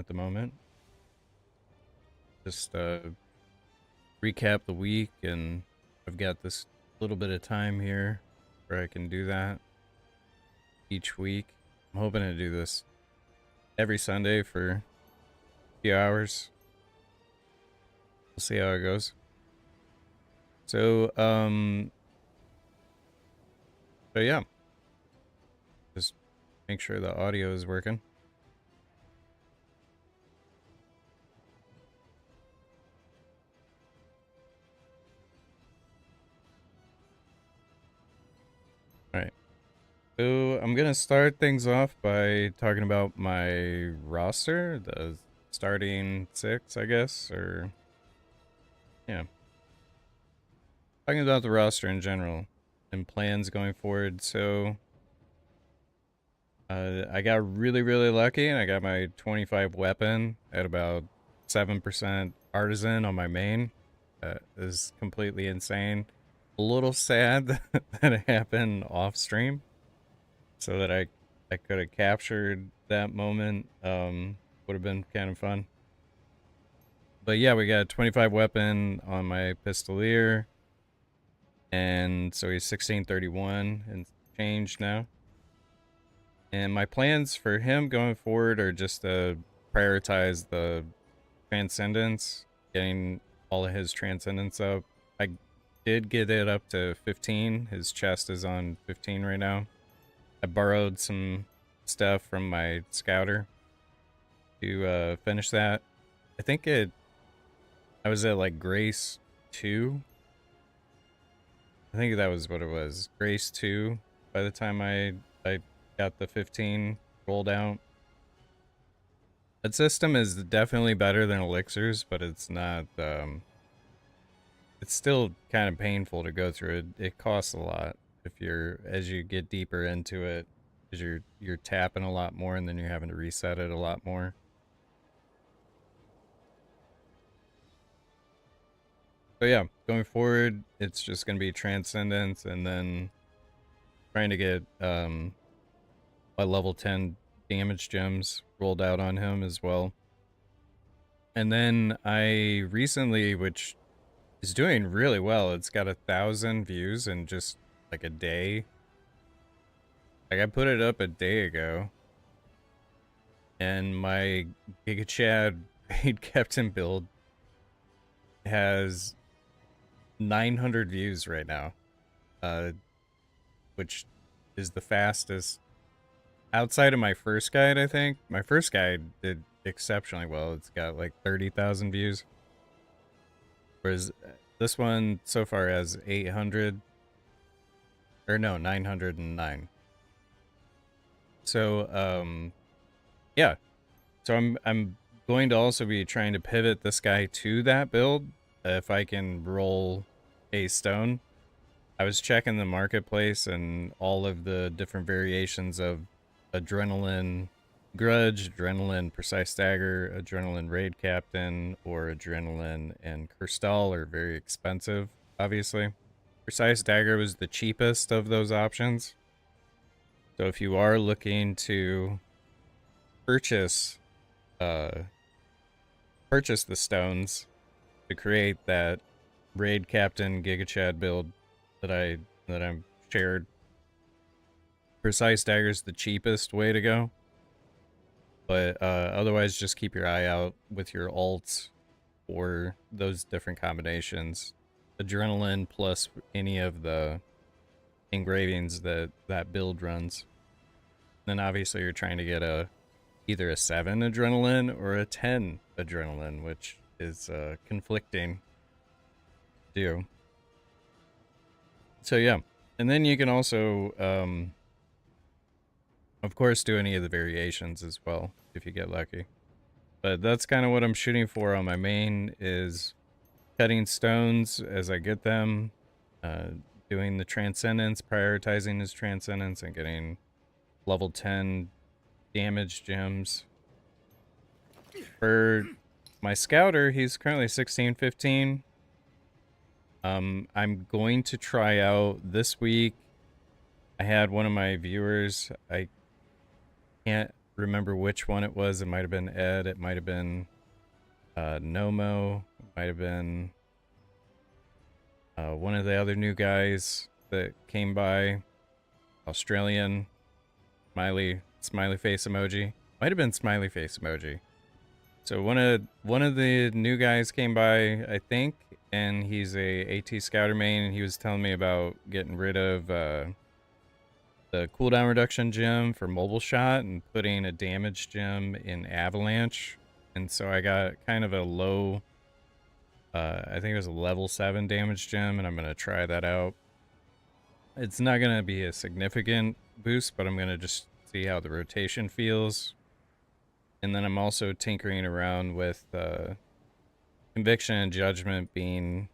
at the moment. Just recap the week, and I've got this little bit of time here where I can do that each week. I'm hoping to do this every Sunday for a few hours. We'll see how it goes. So, but yeah, just make sure the audio is working. All right. So I'm gonna start things off by talking about my roster, the starting 6, I guess, or yeah, talking about the roster in general and plans going forward. So I got really lucky, and I got my 25 weapon at about 7% artisan on my main. Is completely insane. A little sad that it happened off stream, so that I could have captured that moment. Would have been kind of fun. But yeah, we got 25 weapon on my Pistoleer, and so he's 1631 and change now. And my plans for him going forward are just to prioritize the transcendence, getting all of his transcendence up. I did get it up to 15. His chest is on 15 right now. I borrowed some stuff from my scouter to finish that. I think I was at like Grace 2. I think that was what it was. Grace 2 by the time I got the 15 rolled out. That system is definitely better than Elixirs, but it's not, it's still kind of painful to go through. It costs a lot if as you get deeper into it, because you're tapping a lot more, and then you're having to reset it a lot more. So yeah, going forward, it's just going to be Transcendence, and then trying to get a level 10 damage gems rolled out on him as well. And then I recently, which is doing really well, it's got 1,000 views in just like a day. Like, I put it up a day ago, and my Giga Chad raid captain build has 900 views right now, which is the fastest outside of my first guide. I think my first guide did exceptionally well. It's got like 30,000 views, whereas this one so far has 800, or no, 909. So yeah, so I'm going to also be trying to pivot this guy to that build if I can roll a stone. I was checking the marketplace and all of the different variations of Adrenaline Grudge, Adrenaline Precise Dagger, Adrenaline Raid Captain, or Adrenaline and Curstal are very expensive, obviously. Precise Dagger was the cheapest of those options. So if you are looking to purchase the stones to create that Raid Captain Giga Chad build that I'm shared, Precise Dagger is the cheapest way to go. But otherwise, just keep your eye out with your alts for those different combinations. Adrenaline plus any of the engravings that build runs. Then obviously you're trying to get either a 7 adrenaline or a 10 adrenaline, which is conflicting to do. So yeah, and then you can also of course do any of the variations as well if you get lucky. But that's kind of what I'm shooting for on my main, is cutting stones as I get them, doing the transcendence, prioritizing his transcendence, and getting level 10 damage gems. For my scouter, he's currently 1615. I'm going to try out this week. I had one of my viewers, I can't remember which one it was. It might have been Ed. It might have been Nomo. It might have been one of the other new guys that came by. Australian. Smiley face emoji. Might have been smiley face emoji. So one of the new guys came by, I think, and he's a AT Scouter main, and he was telling me about getting rid of the cooldown reduction gem for mobile shot and putting a damage gem in avalanche. And so I got kind of a low, I think it was a level 7 damage gem, and I'm gonna try that out. It's not gonna be a significant boost, but I'm gonna just see how the rotation feels. And then I'm also tinkering around with conviction and judgment being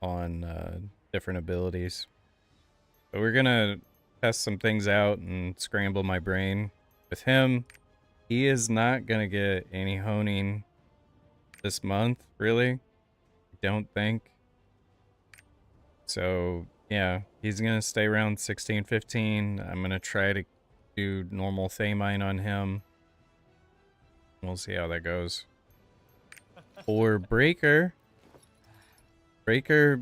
on different abilities. But we're gonna test some things out and scramble my brain. With him, he is not gonna get any honing this month, really. I don't think. So yeah, he's gonna stay around 16-15. I'm gonna try to do normal Thamine on him. We'll see how that goes. Or Breaker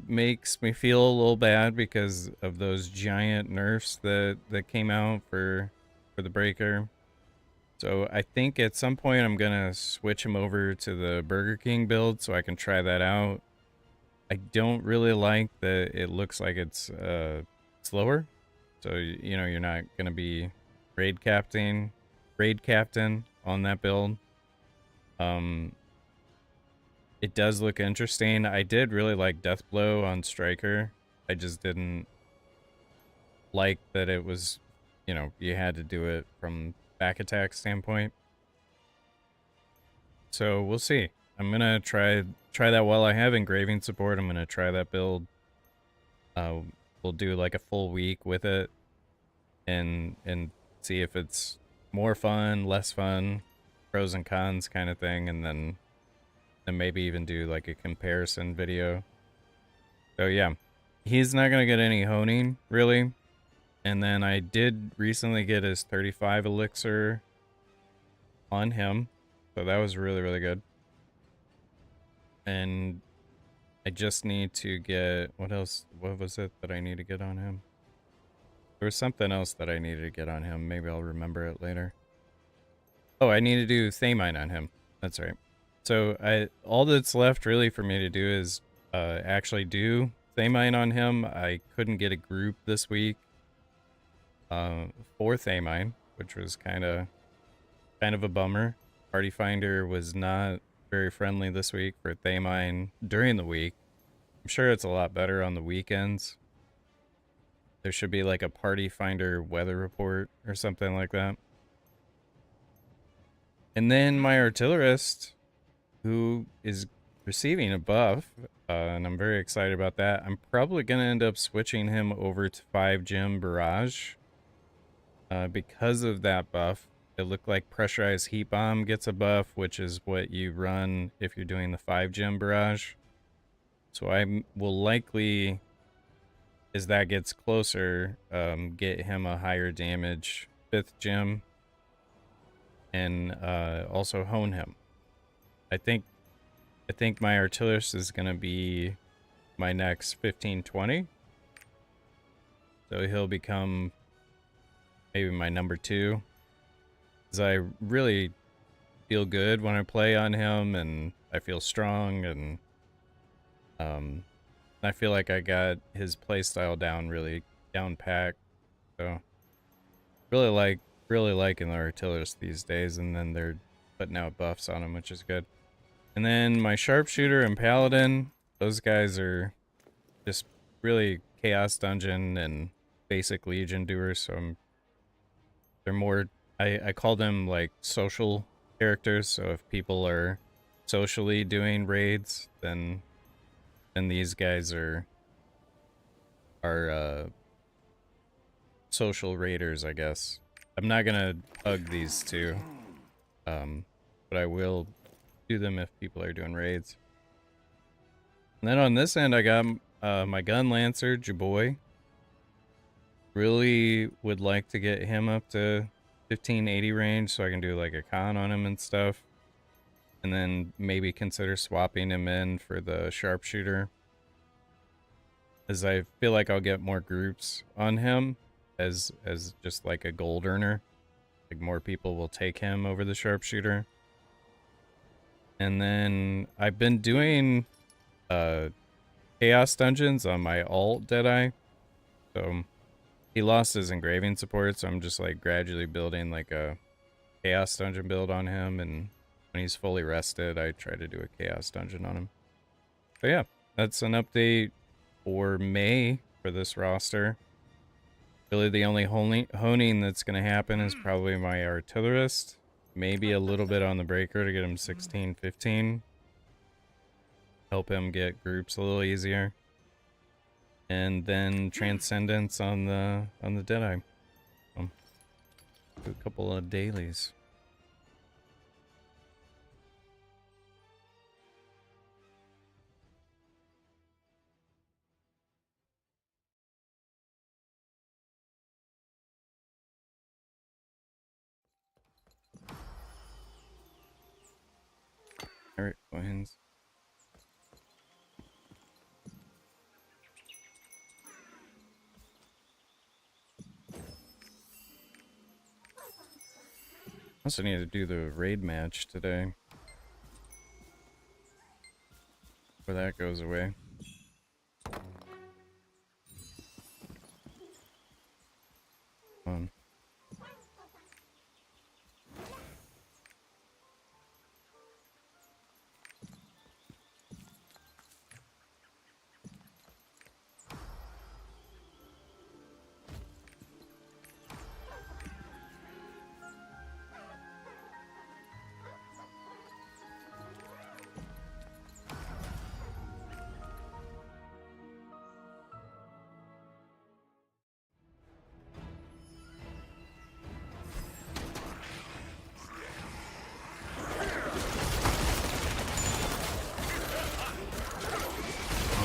makes me feel a little bad because of those giant nerfs that came out for the Breaker. So I think at some point I'm gonna switch him over to the Burger King build so I can try that out. I don't really like that it looks like it's slower. So you know, you're not gonna be raid captain on that build. It does look interesting. I did really like Deathblow on Striker. I just didn't like that it was, you know, you had to do it from back attack standpoint. So we'll see. I'm gonna try that while I have engraving support. I'm gonna try that build. We'll do like a full week with it and see if it's more fun, less fun, pros and cons kind of thing, and then maybe even do like a comparison video. So yeah, he's not gonna get any honing really. And then I did recently get his 35 elixir on him, so that was really, really good. And I just need to get, what else? What was it that I need to get on him? There was something else that I needed to get on him. Maybe I'll remember it later. Oh, I need to do Thamine on him. That's right. So all that's left really for me to do is actually do Thamine on him. I couldn't get a group this week for Thamine, which was kind of a bummer. Party Finder was not very friendly this week for Thamine during the week. I'm sure it's a lot better on the weekends. There should be like a Party Finder weather report or something like that. And then my artillerist, who is receiving a buff, and I'm very excited about that. I'm probably going to end up switching him over to 5 gem barrage because of that buff. It looked like pressurized heat bomb gets a buff, which is what you run if you're doing the 5 gem barrage. So I will likely, as that gets closer, get him a higher damage 5th gem and also hone him. I think my artillerist is going to be my next 15-20. So he'll become maybe my number 2. Because I really feel good when I play on him, and I feel strong, and I feel like I got his playstyle down packed. So really liking the artillerists these days, and then they're putting out buffs on him, which is good. And then my sharpshooter and paladin, those guys are just really chaos dungeon and basic legion doers, so they're more, I call them like social characters. So if people are socially doing raids, then these guys are social raiders, I guess. I'm not gonna hug these two, but I will do them if people are doing raids. And then on this end, I got my gun lancer, Jaboy. Really would like to get him up to 1580 range, so I can do like a con on him and stuff. And then maybe consider swapping him in for the sharpshooter, as I feel like I'll get more groups on him as just like a gold earner. Like more people will take him over the sharpshooter. And then I've been doing chaos dungeons on my alt Deadeye. So he lost his engraving support, so I'm just like gradually building like a chaos dungeon build on him, and when he's fully rested, I try to do a chaos dungeon on him. So yeah, that's an update for May for this roster. Really the only honing that's going to happen is probably my artillerist. Maybe a little bit on the breaker to get him 16, 15. Help him get groups a little easier. And then transcendence on the Deadeye. Do a couple of dailies. Alright, coins. Also need to do the raid match today. Before that goes away. Come on.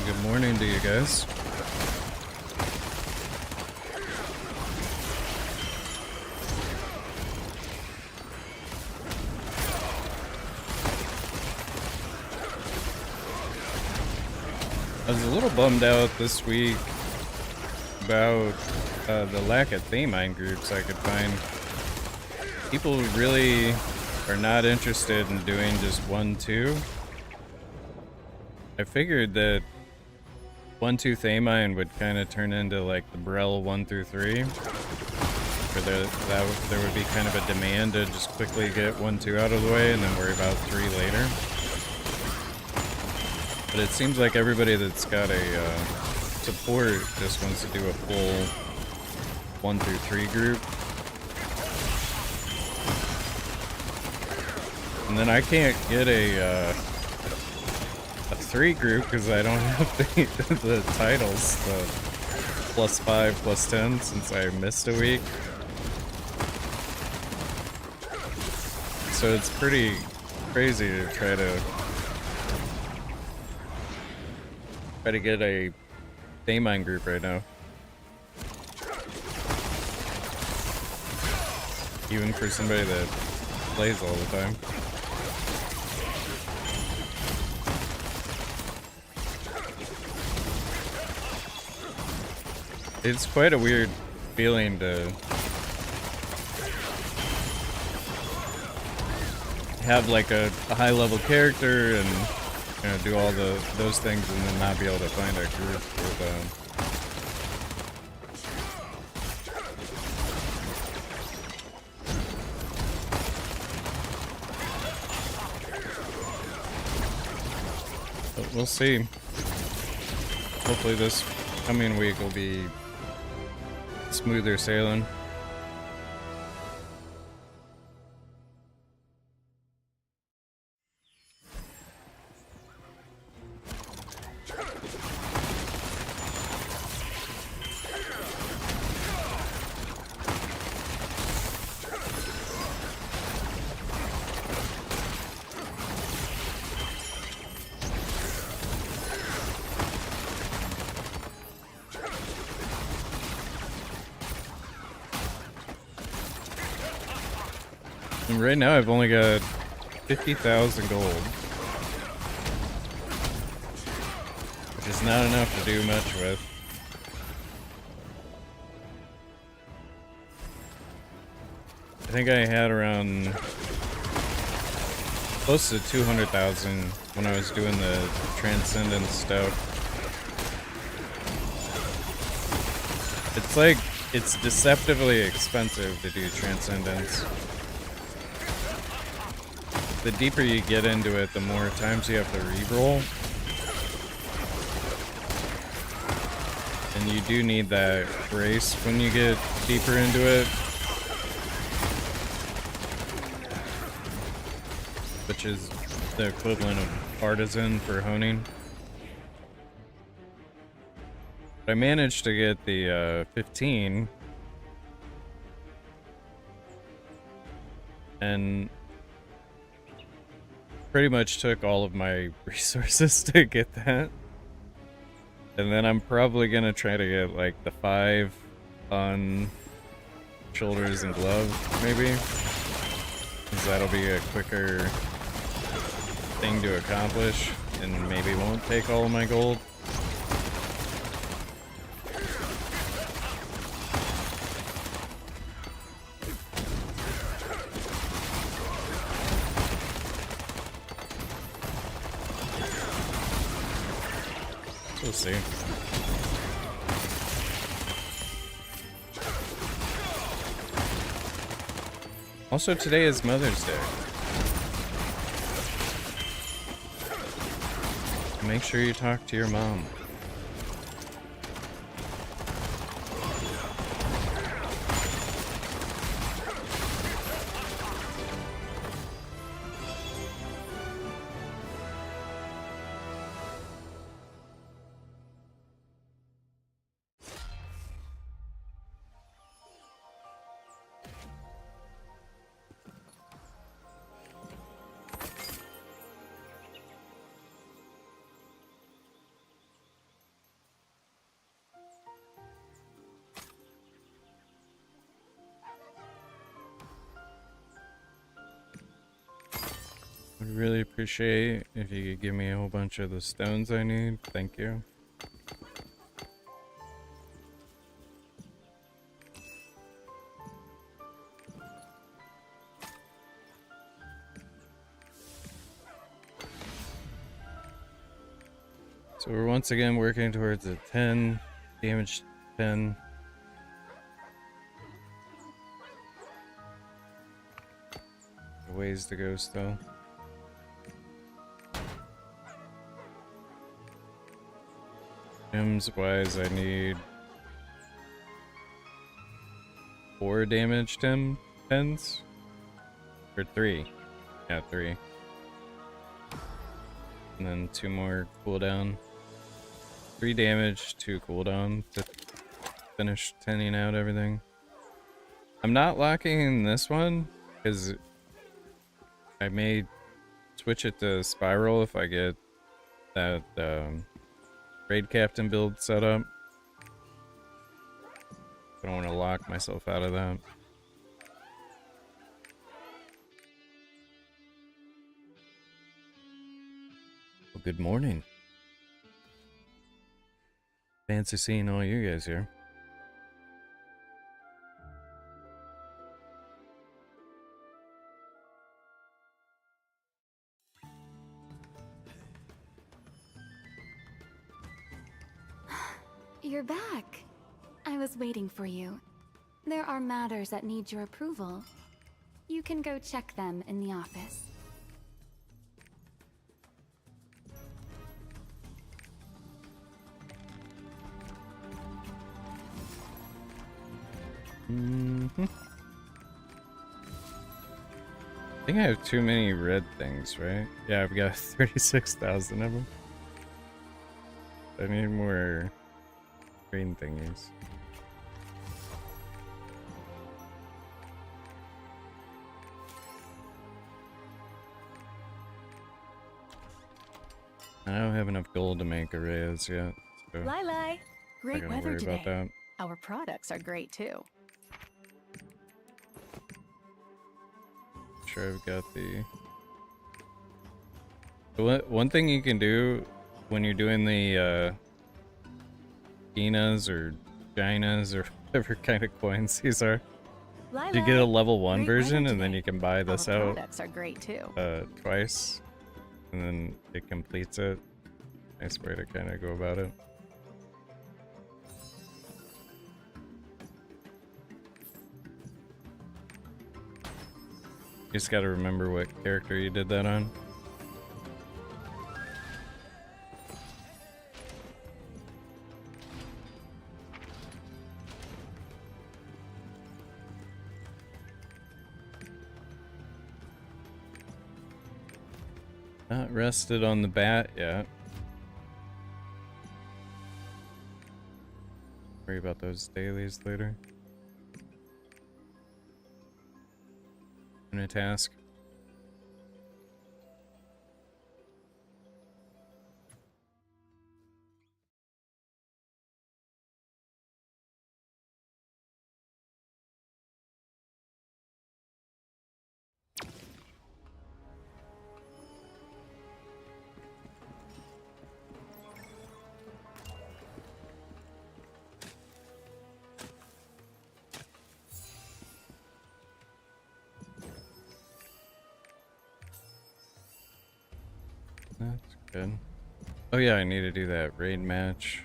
Good morning to you guys. I was a little bummed out this week about the lack of Thamine groups I could find. People really are not interested in doing just 1-2. I figured that 1-2 Thamine would kind of turn into like the Brel 1-3, where there would be kind of a demand to just quickly get 1-2 out of the way and then worry about 3 later. But it seems like everybody that's got a support just wants to do a full 1-3 group. And then I can't get a 3 group because I don't have the titles, the +5, +10, since I missed a week. So it's pretty crazy to try to get a Thamine group right now. Even for somebody that plays all the time. It's quite a weird feeling to have like a high level character and do all those things and then not be able to find a group with but we'll see. Hopefully this coming week will be smoother sailing. Right now I've only got 50,000 gold, which is not enough to do much with. I think I had around close to 200,000 when I was doing the Transcendence stuff. It's like, it's deceptively expensive to do Transcendence. The deeper you get into it, the more times you have to re-roll. And you do need that grace when you get deeper into it. Which is the equivalent of artisan for honing. I managed to get the 15. And pretty much took all of my resources to get that. And then I'm probably gonna try to get like the 5 on shoulders and gloves, maybe. Because that'll be a quicker thing to accomplish and maybe won't take all of my gold. We'll see. Also, today is Mother's Day. Make sure you talk to your mom. Would really appreciate if you could give me a whole bunch of the stones I need. Thank you. So we're once again working towards a 10 damage 10. Ways to go still. Gems wise, I need 4 damage 10s? Or 3. Yeah, 3. And then 2 more cooldown. 3 damage, 2 cooldown to finish 10ing out everything. I'm not locking in this one because I may switch it to Spiral if I get that Raid Captain build set up. I don't want to lock myself out of that. Well, good morning. Fancy seeing all you guys here. You're back. I was waiting for you. There are matters that need your approval. You can go check them in the office. I think I have too many red things, right? Yeah, I've got 36,000 of them. I need more green thingies. I don't have enough gold to make arrays yet. So Lai, great not gonna weather worry today. about that. Our products are great too. sure I've got the... One thing you can do when you're doing the Ginas or Ginas or whatever kind of coins these are, you get a level 1 version and then you can buy this out products are great too. Twice, and then it completes it. Nice way to kind of go about it. You just gotta remember what character you did that on. Not rested on the bat yet. Worry about those dailies later. In a task. That's good. Oh yeah, I need to do that raid match.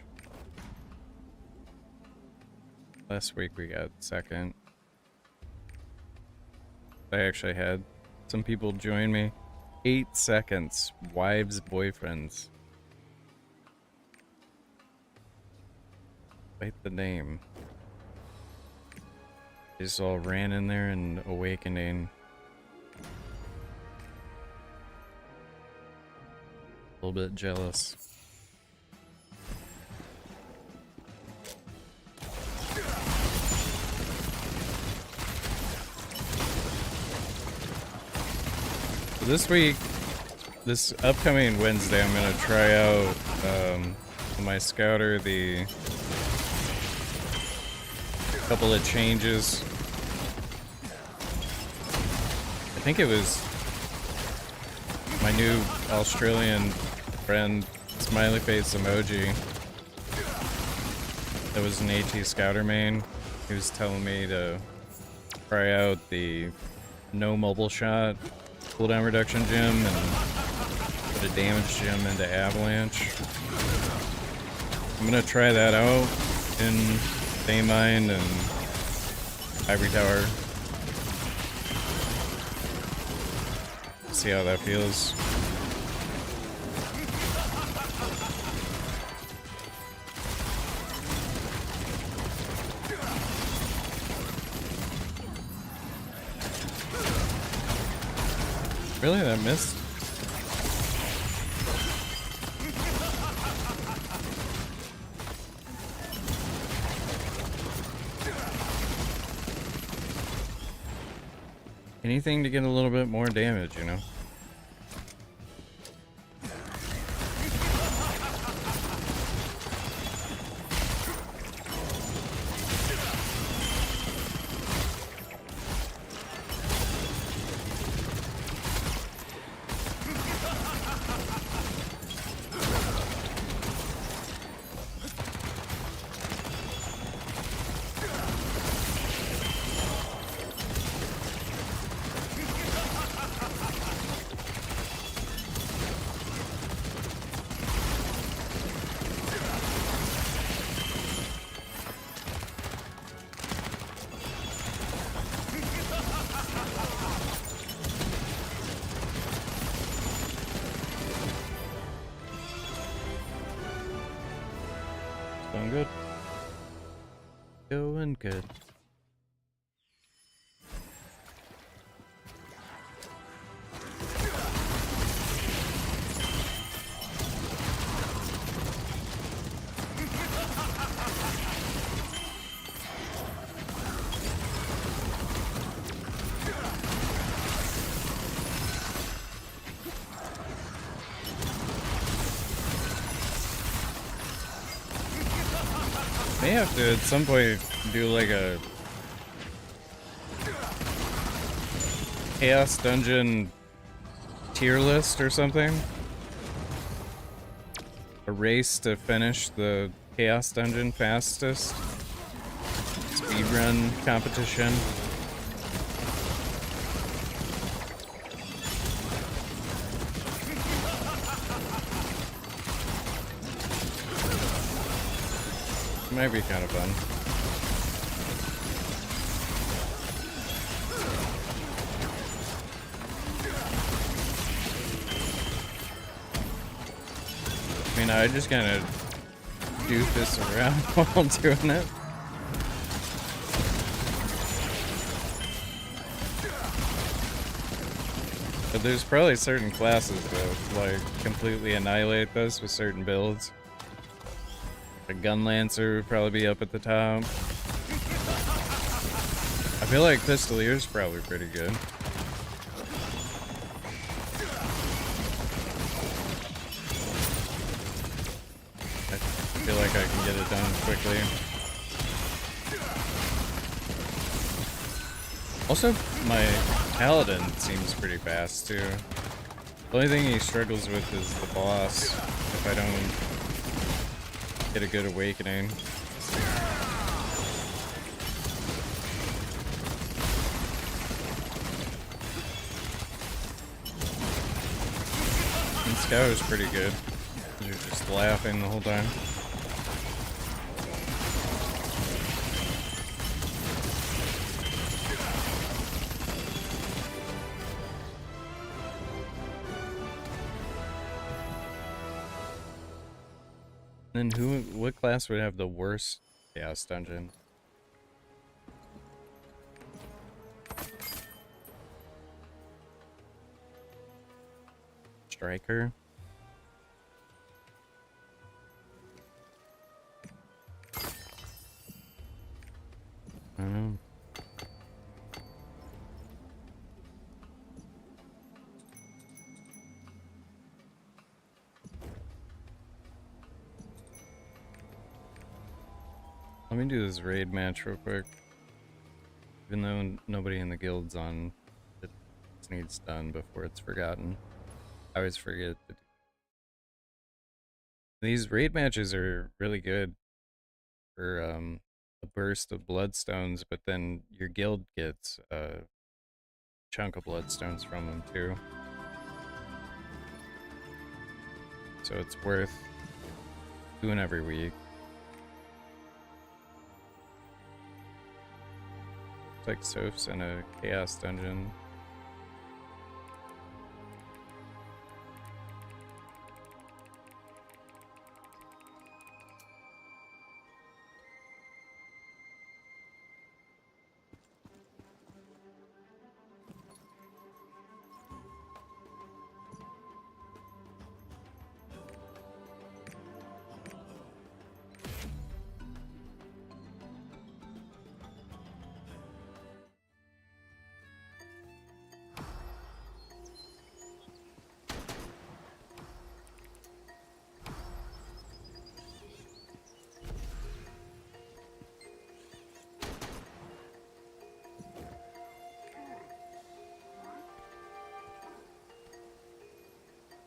Last week we got second. I actually had some people join me. 8 seconds. Wives, boyfriends. Write the name. They just all ran in there and awakening. A little bit jealous. So this week, this upcoming Wednesday, I'm gonna try out my scouter the couple of changes. I think it was my new Australian friend, smiley face emoji, that was an AT Scouter main. He was telling me to try out the no mobile shot cooldown reduction gem and put a damage gem into avalanche. I'm gonna try that out in Daymine and Ivory Tower. See how that feels. Really? That missed? Anything to get a little bit more damage, you know? Going good. Going good. May have to at some point do like a Chaos Dungeon tier list or something. A race to finish the Chaos Dungeon fastest. Speedrun competition. Might be kind of fun. I mean, I just kind of doofus around while doing it. But there's probably certain classes that like completely annihilate this with certain builds. A gun lancer would probably be up at the top. I feel like Pistoleer is probably pretty good. I feel like I can get it done quickly. Also, my Paladin seems pretty fast too. The only thing he struggles with is the boss. If I don't get a good awakening. And Scout is pretty good. You're just laughing the whole time. Then what class would have the worst Chaos Dungeon? Striker? I don't know. Let me do this raid match real quick. Even though nobody in the guild's on, it needs done before it's forgotten. I always forget to do. These raid matches are really good for a burst of bloodstones, but then your guild gets a chunk of bloodstones from them too. So it's worth doing every week. It's like Soph's in a Chaos Dungeon.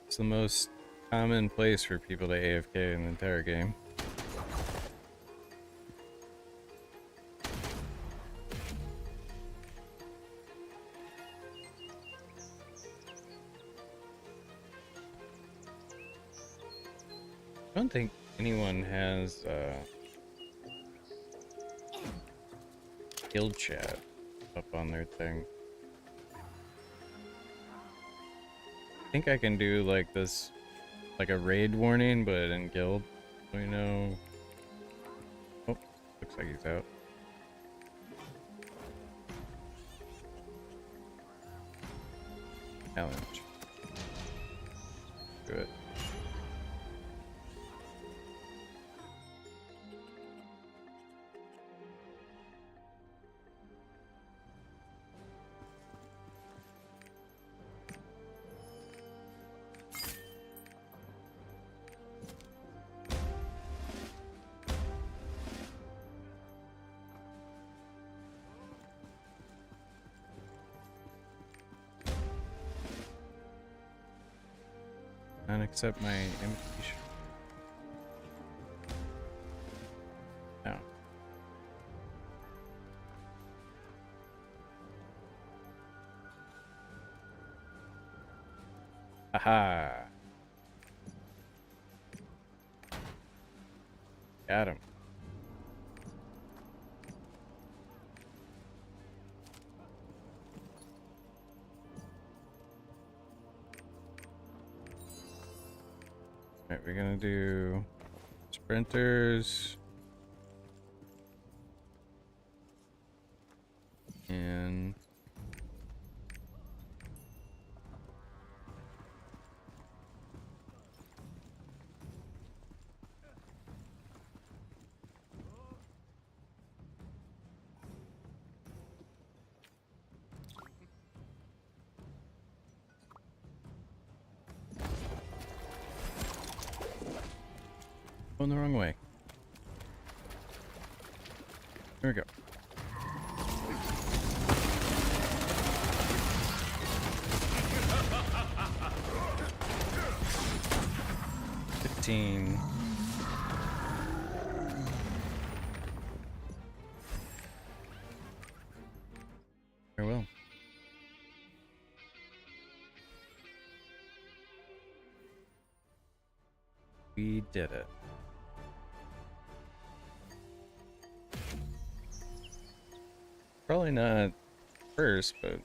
It's the most common place for people to AFK in the entire game. I don't think anyone has guild chat up on their thing. I think I can do like this, like a raid warning, but in guild. We know. Oh, looks like he's out. Challenge. Do it. Not accept my invitation. No. Aha. Got him. Alright, we're gonna do sprinters. And going the wrong way. Here we go. Very well. We did it. Probably not first, but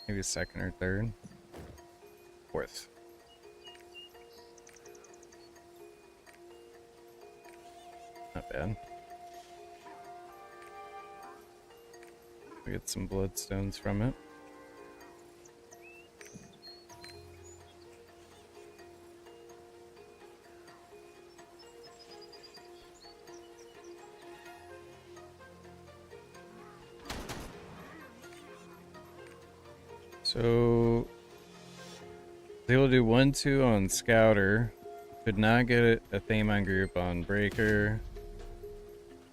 maybe second or third. Fourth. Not bad. We get some bloodstones from it. So, they will do 1-2 on Scouter. Could not get a Thamine group on Breaker.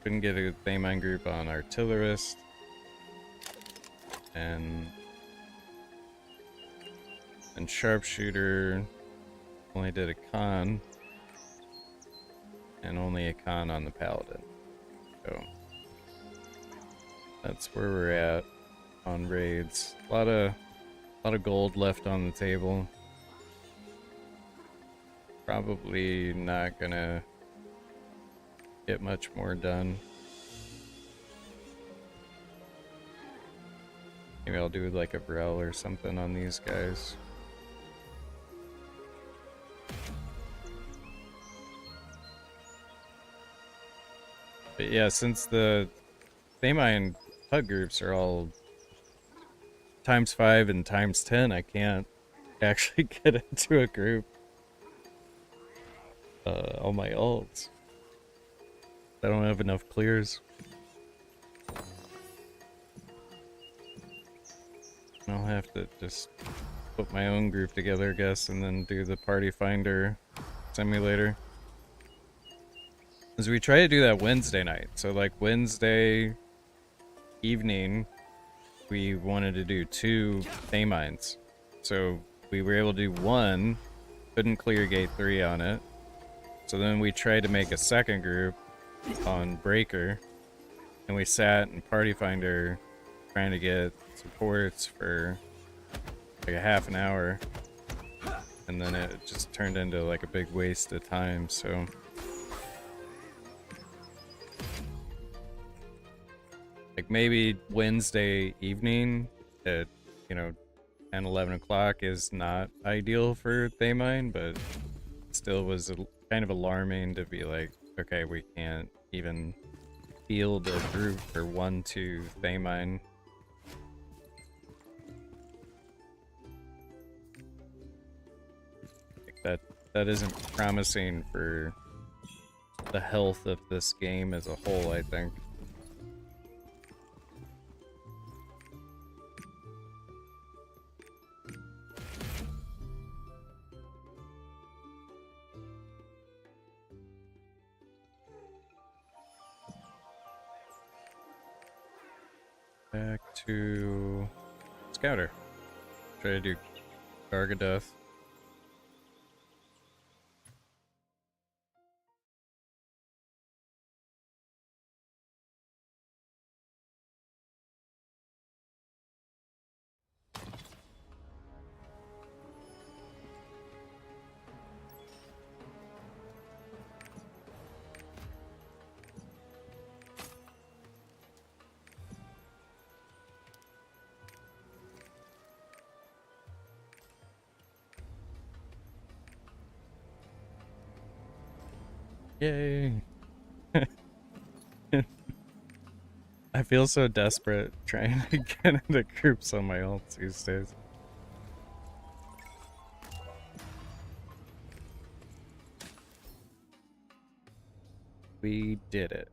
Couldn't get a Thamine group on Artillerist. And Sharpshooter only did a con. And only a con on the Paladin. So, that's where we're at on raids. A lot of gold left on the table. Probably not gonna get much more done. Maybe I'll do like a Brel or something on these guys. But yeah, since the Thamine HUD groups are all ×5 and ×10, I can't actually get into a group. All my ults. I don't have enough clears. I'll have to just put my own group together, I guess, and then do the party finder simulator. As we try to do that Wednesday night. So like Wednesday evening, we wanted to do 2 Thamines. So we were able to do 1, couldn't clear gate 3 on it. So then we tried to make a second group on Breaker, and we sat in Party Finder trying to get supports for like a half an hour, and then it just turned into like a big waste of time. So like maybe Wednesday evening at 10-11 o'clock is not ideal for Thamine, but still was kind of alarming to be like, okay, we can't even field a group for 1-2 Thamine. Like that isn't promising for the health of this game as a whole, I think. Back to Scouter. Try to do Gargaduth. Yay. I feel so desperate trying to get into groups on my ults these days. We did it.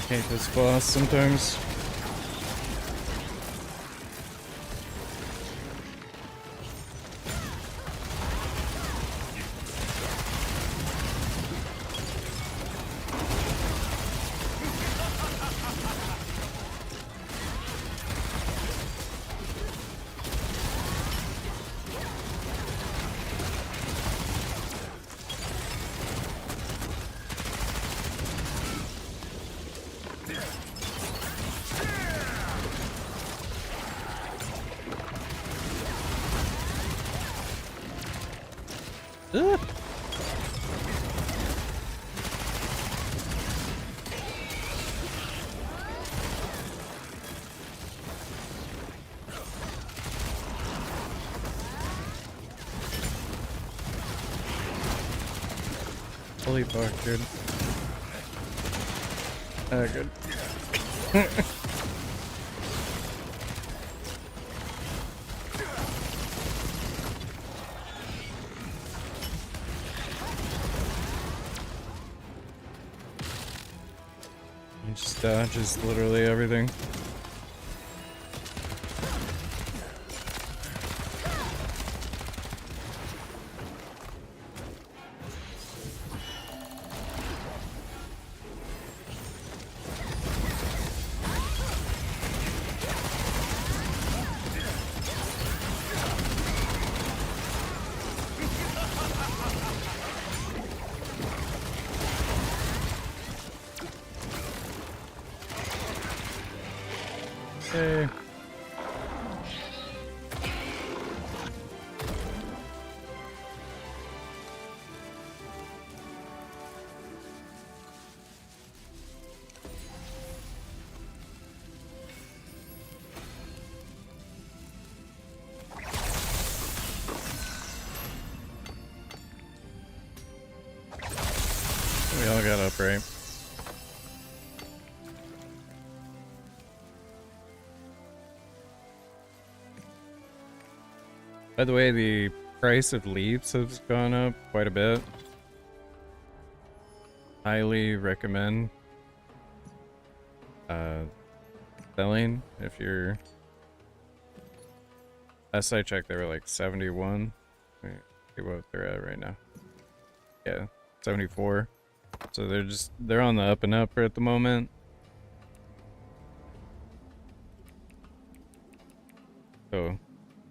Hate this boss sometimes. Ugh. Holy fuck, dude. Good. He just dodges literally everything. Hey. We all got up, right? By the way, the price of leaves has gone up quite a bit. Highly recommend selling if you're... Last I checked, they were like 71. Wait, see what they're at right now. Yeah, 74. So they're on the up and up at the moment. So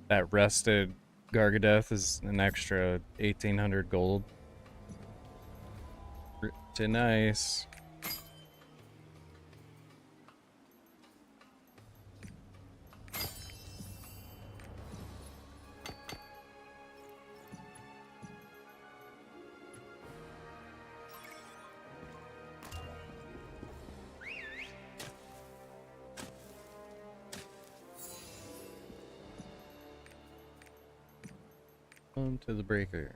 that rested Gargadeth is an extra 1800 gold. Pretty nice. On to the breaker.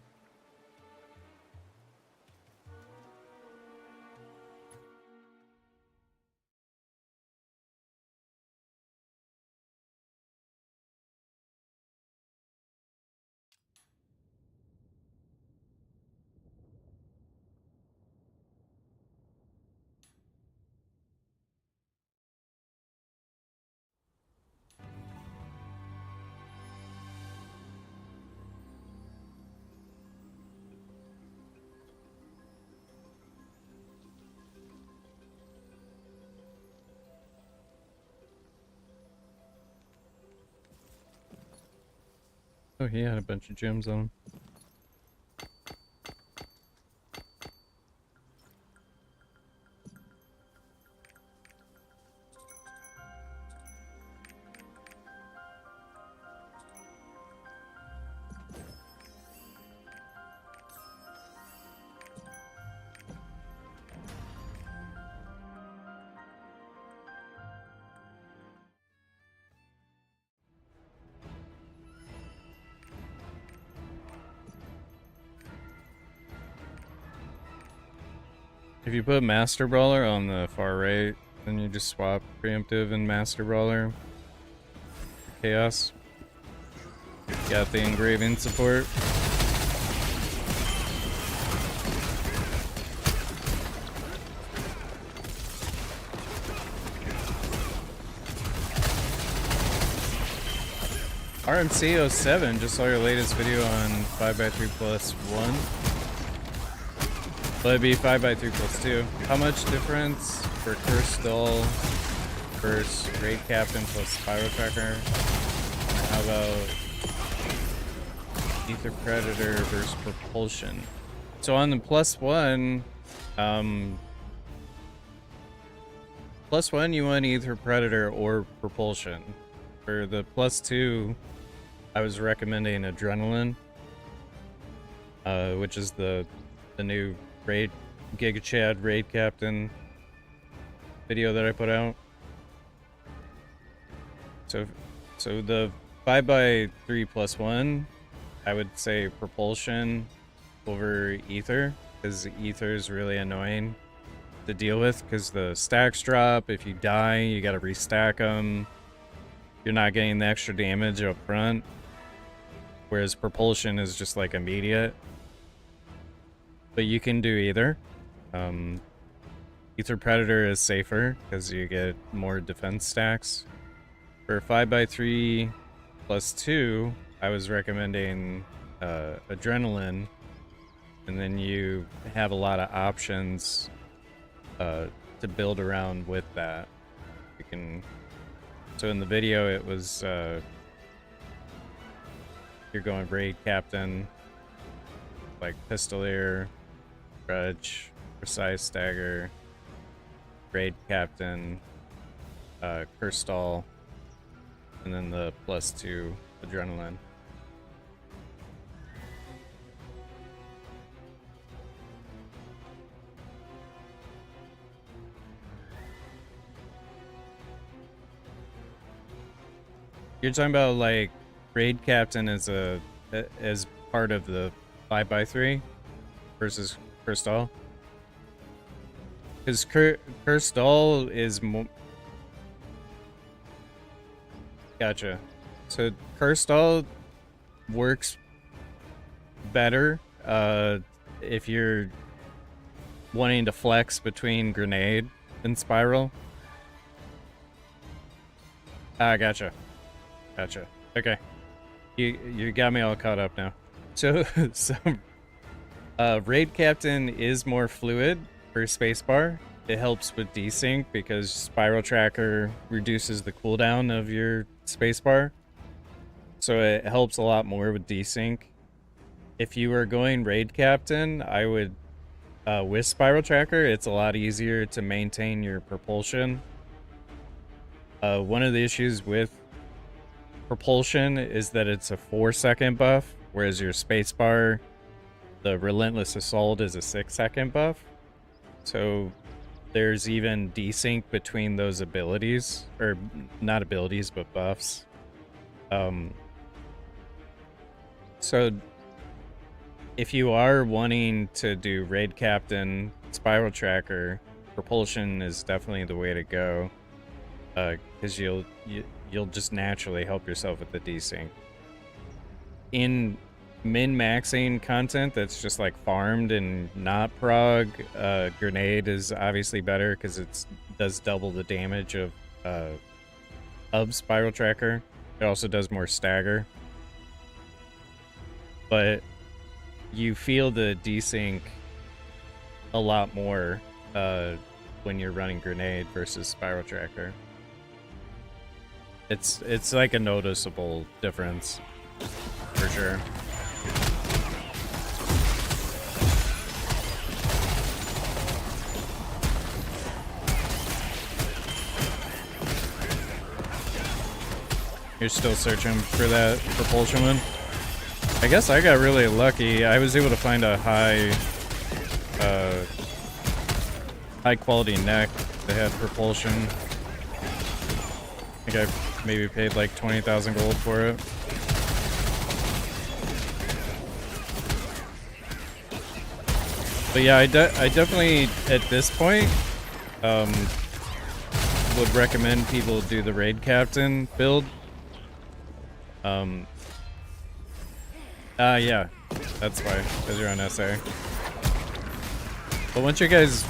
Oh, he had a bunch of gems on him. If you put Master Brawler on the far right, then you just swap Preemptive and Master Brawler. Chaos. Got the engraving support. RMC07, just saw your latest video on 5x3+1. Will it be 5x3+2? How much difference for Cursed Doll versus Raid Captain plus Spiral Tracker? How about Ether Predator versus Propulsion? So on the +1, +1 you want Ether Predator or Propulsion. For the +2, I was recommending Adrenaline, which is the new Raid Giga Chad Raid Captain video that I put out. So the 5x3+1, I would say Propulsion over Ether, because Ether is really annoying to deal with because the stacks drop. If you die, you gotta restack them. You're not getting the extra damage up front, whereas Propulsion is just like immediate. But you can do either. Ether Predator is safer because you get more defense stacks. For 5x3+2, I was recommending Adrenaline, and then you have a lot of options to build around with that. You can. So in the video, it was you're going Raid Captain, like Pistoleer, Grudge, Precise Stagger, Raid Captain, Cursed Doll, and then the +2 Adrenaline. You're talking about like Raid Captain as part of the 5x3 versus Cursed Doll? Because Cursed Doll is more. Gotcha. So Cursed Doll works better if you're wanting to flex between Grenade and Spiral. Ah, gotcha. Gotcha. Okay. You got me all caught up now. So Raid Captain is more fluid for spacebar. It helps with desync because Spiral Tracker reduces the cooldown of your spacebar. So it helps a lot more with desync. If you were going raid captain, I would with spiral tracker, it's a lot easier to maintain your propulsion. One of the issues with propulsion is that it's a 4-second buff, whereas your spacebar, the relentless assault, is a 6-second buff. So there's even desync between those abilities, or not abilities, but buffs. So if you are wanting to do raid captain, spiral tracker, propulsion is definitely the way to go, because you'll just naturally help yourself with the desync. In min-maxing content that's just like farmed and not prog, grenade is obviously better because it does double the damage of spiral tracker. It also does more stagger, but you feel the desync a lot more when you're running grenade versus spiral tracker. It's like a noticeable difference for sure. You're still searching for that propulsion one? I guess I got really lucky. I was able to find a high quality neck that had propulsion. I think I maybe paid like 20,000 gold for it. But yeah, I definitely at this point would recommend people do the raid captain build. Yeah, that's why, because you're on SA. But once you guys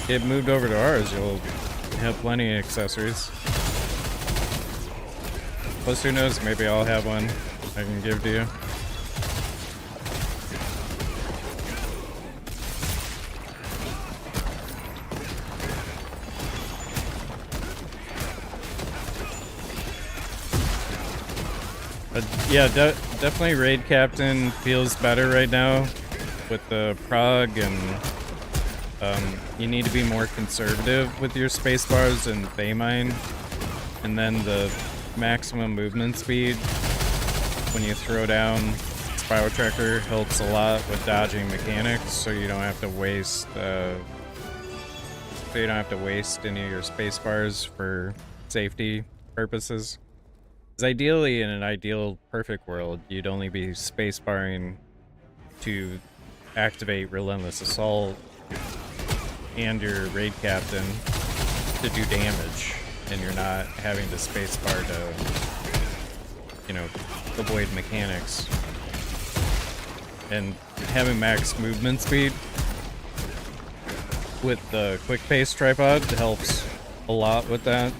get moved over to ours, you'll have plenty of accessories. Plus, who knows, maybe I'll have one I can give to you. But yeah, definitely raid captain feels better right now with the prog, and you need to be more conservative with your spacebars and Thaymine, and then the maximum movement speed when you throw down spiral tracker helps a lot with dodging mechanics, so you don't have to waste any of your spacebars for safety purposes. Ideally, in an ideal perfect world, you'd only be spacebarring to activate Relentless Assault and your raid captain to do damage, and you're not having to spacebar to, you know, avoid mechanics. And having max movement speed with the quick pace tripod helps a lot with that.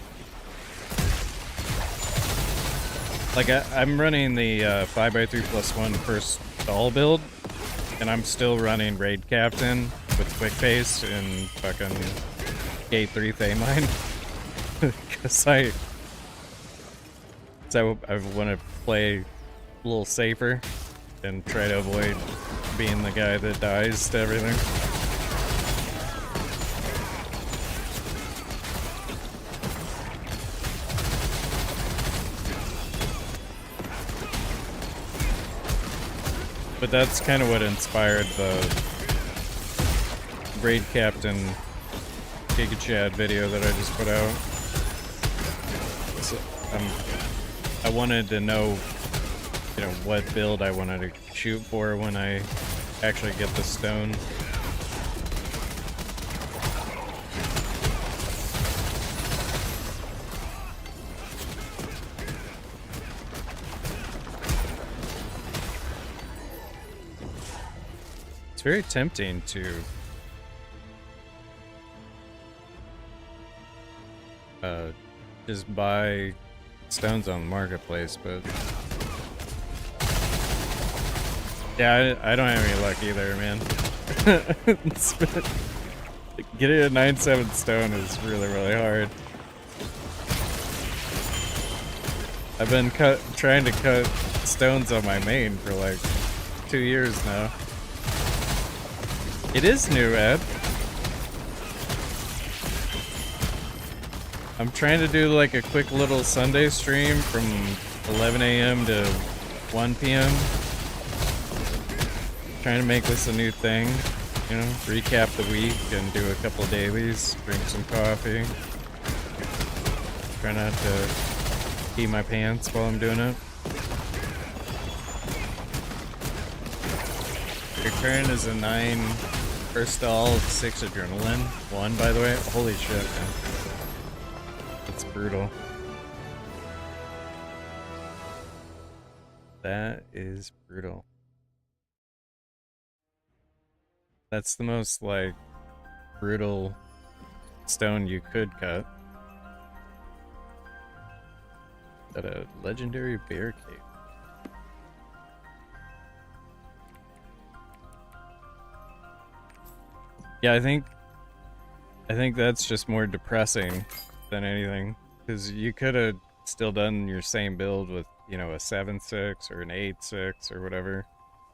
Like, I'm running the 5x3+1 first stall build, and I'm still running Raid Captain with Quick Pace and fucking Gate 3 Thaymine. Because I want to play a little safer and try to avoid being the guy that dies to everything. But that's kind of what inspired the Raid Captain Giga Chad video that I just put out. So, I wanted to know, you know, what build I wanted to shoot for when I actually get the stone. It's very tempting to just buy stones on the marketplace, but yeah, I don't have any luck either, man. Getting a 9/7 stone is really, really hard. I've been trying to cut stones on my main for like 2 years now. It is new, Ed. I'm trying to do like a quick little Sunday stream from 11 a.m. to 1 p.m. Trying to make this a new thing, you know, recap the week and do a couple dailies, drink some coffee. Try not to pee my pants while I'm doing it. Your current is a 9 first all, 6 adrenaline. 1, by the way. Holy shit, man. That's brutal. That is brutal. That's the most, like, brutal stone you could cut. At a legendary bear cave. Yeah, I think that's just more depressing than anything, because you could have still done your same build with, you know, a 7-6 or an 8-6 or whatever.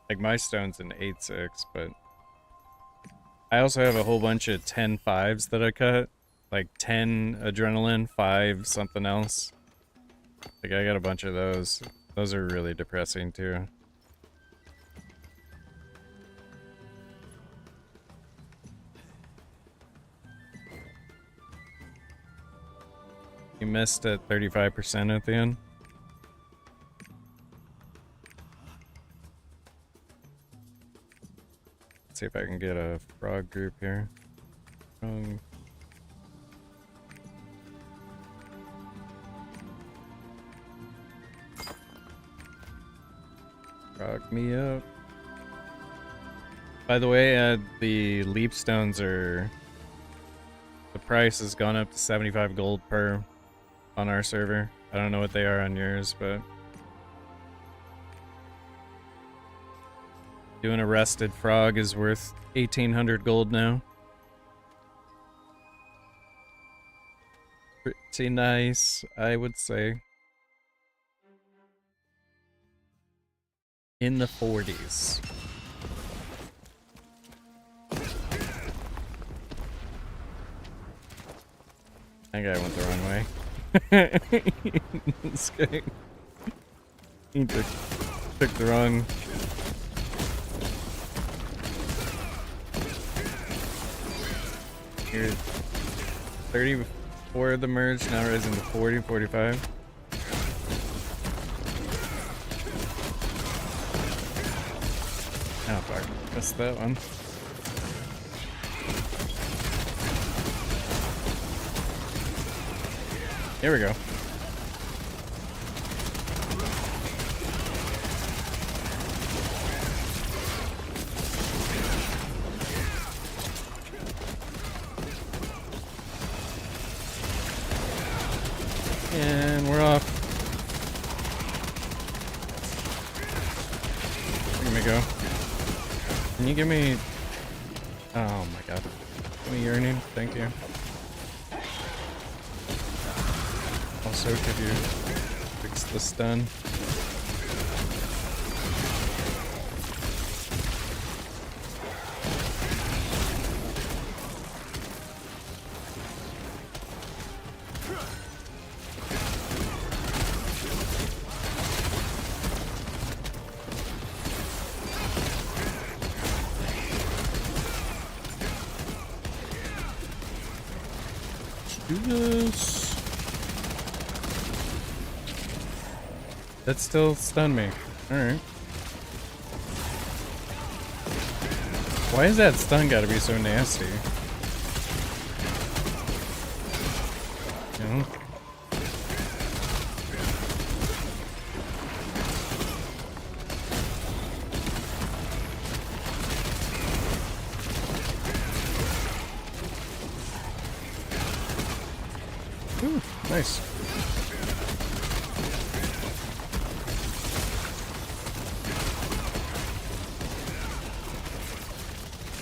Like my stone's an 8-6, but I also have a whole bunch of 10-5s that I cut, like 10 adrenaline, 5 something else. Like I got a bunch of those. Those are really depressing too. You missed at 35% at the end. Let's see if I can get a frog group here. Frog me up. By the way, the leap stones are... The price has gone up to 75 gold per on our server. I don't know what they are on yours, but... Doing a rested frog is worth 1,800 gold now. Pretty nice, I would say. In the 40s. That guy went the wrong way. This guy... He took the wrong... Here's 34 of the merge, now rising to 40, 45. Oh fuck, missed that one. Here we go. And we're off. Here we go. Can you give me... Oh my god. Give me yearning, thank you. Also, could you fix the stun? Let's do this. That still stunned me. Alright. Why is that stun gotta be so nasty? You know? Ooh, nice.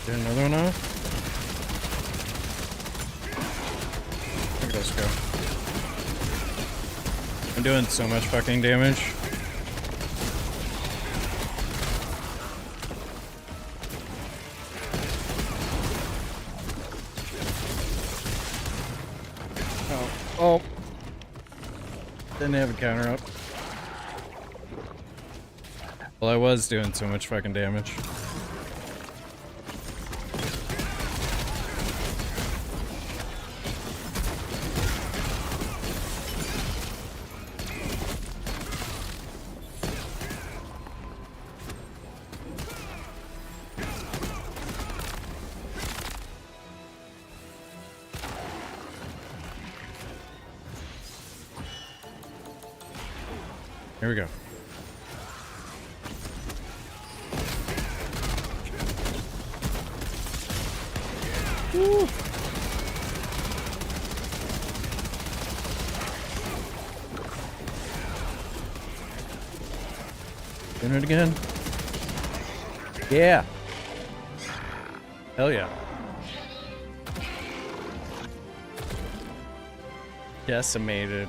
Get another one off? Look at us go. doing so much fucking damage. Oh. Didn't have a counter up. Well, I was doing so much fucking damage. Here we go. Woo. Doing it again. Yeah. Hell yeah. Decimated.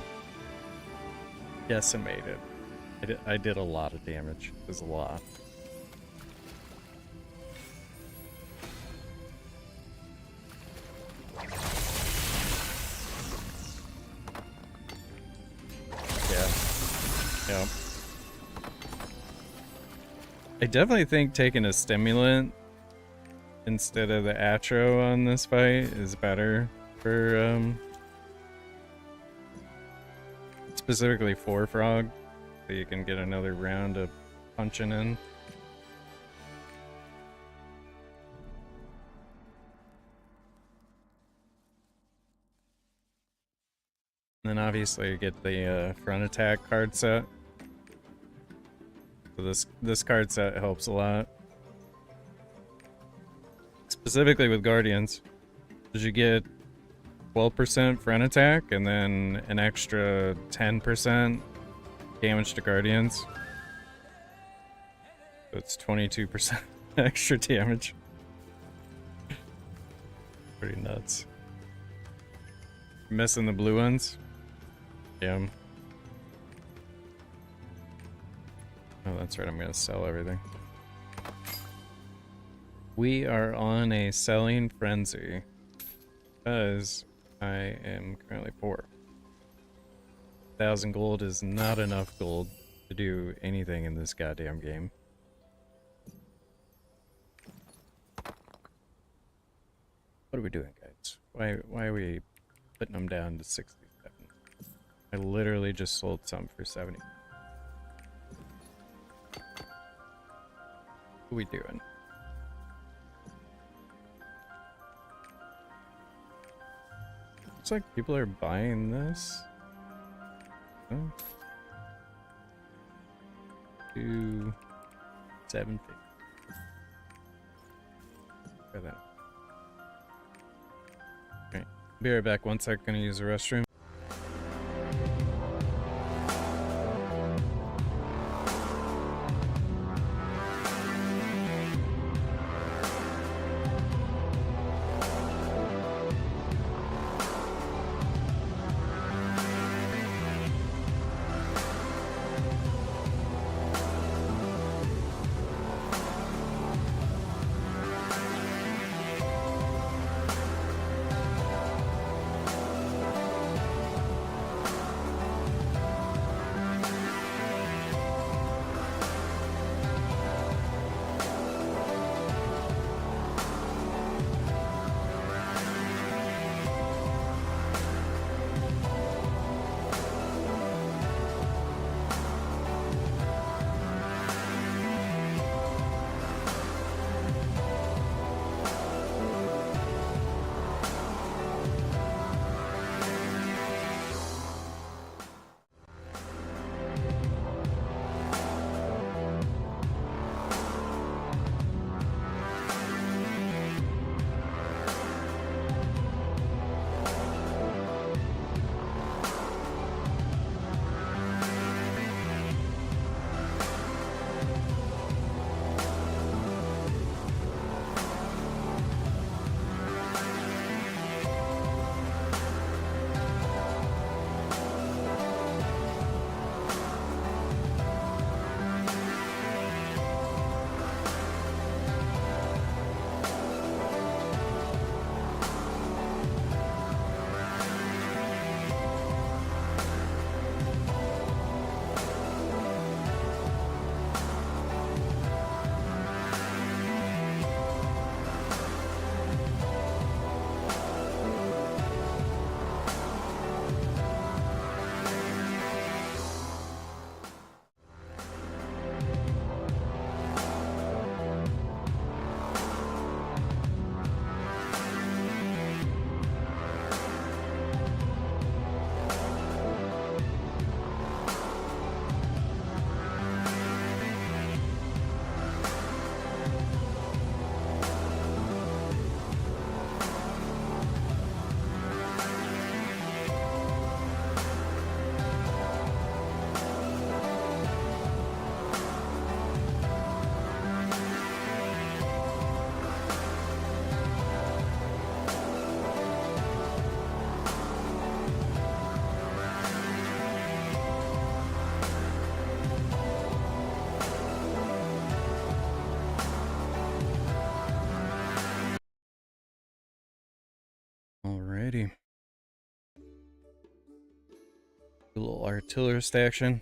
Decimated. I did a lot of damage. It was a lot. Yeah. Yep. I definitely think taking a stimulant instead of the atro on this fight is better for specifically for Frog, so you can get another round of punching in. And then obviously you get the front attack card set. So this card set helps a lot. Specifically with Guardians, because you get 12% front attack and then an extra 10% damage to Guardians. So it's 22% extra damage. Pretty nuts. Missing the blue ones? Yeah. Oh, that's right. I'm going to sell everything. We are on a selling frenzy because I am currently poor. 1,000 gold is not enough gold to do anything in this goddamn game. What are we doing, guys? Why are we putting them down to 67? I literally just sold some for 70. What are we doing? Looks like people are buying this. Oh. 270. Try that. Okay. Be right back. 1 sec. Gonna use the restroom. Alrighty. A little artillerist action.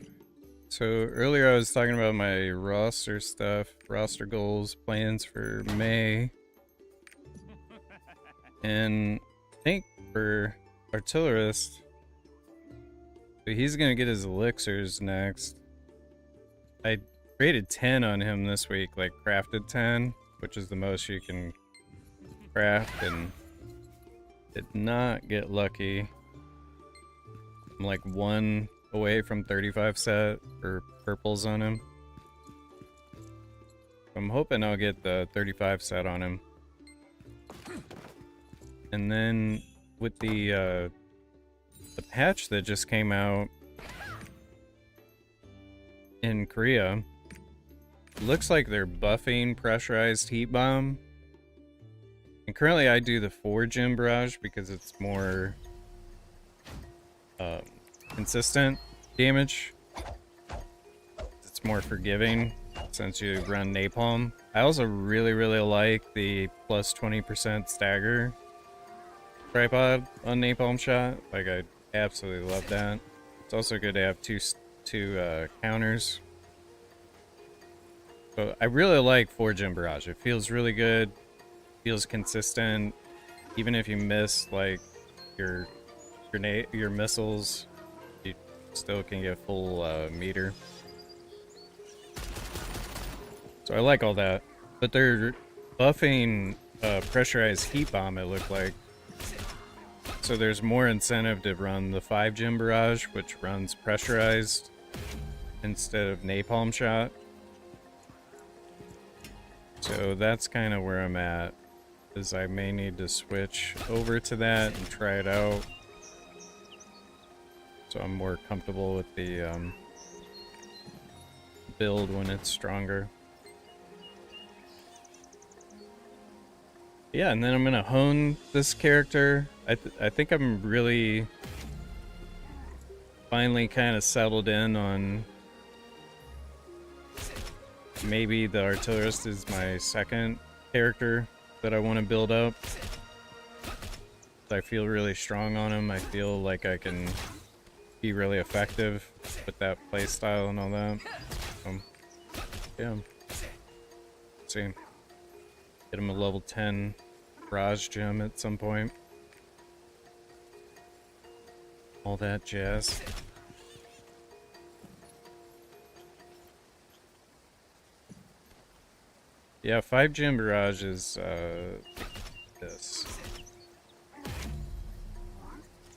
So earlier I was talking about my roster stuff, roster goals, plans for May. And I think for artillerist, he's gonna get his elixirs next. I created 10 on him this week, like crafted 10, which is the most you can craft, and did not get lucky. I'm like 1 away from 35 set for purples on him. I'm hoping I'll get the 35 set on him. And then with the patch that just came out in Korea, looks like they're buffing pressurized heat bomb. And currently I do the 4 gem barrage because it's more consistent damage. It's more forgiving since you run napalm. I also really like the plus 20% stagger tripod on napalm shot. Like, I absolutely love that. It's also good to have two counters. So I really like 4 gem barrage. It feels really good, feels consistent. Even if you miss like your grenade, your missiles, you still can get full meter. So I like all that. But they're buffing pressurized heat bomb, it looked like. So there's more incentive to run the 5 gem barrage, which runs pressurized instead of napalm shot. So that's kind of where I'm at, is I may need to switch over to that and try it out, so I'm more comfortable with the build when it's stronger. Yeah, and then I'm gonna hone this character. I think I'm really finally kind of settled in on maybe the artillerist is my second character that I want to build up. I feel really strong on him. I feel like I can be really effective with that playstyle and all that. Yeah. Let's see. Get him a level 10 barrage gem at some point. All that jazz. Yeah, 5 gem barrage is this.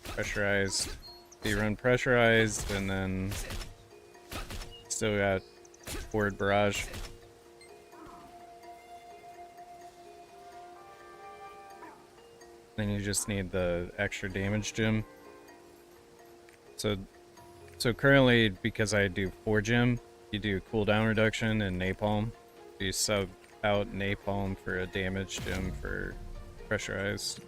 Pressurized. You run pressurized and then still got forward barrage. Then you just need the extra damage gem. So currently, because I do 4 gem, you do cooldown reduction and napalm. You sub out napalm for a damage gem for pressurized.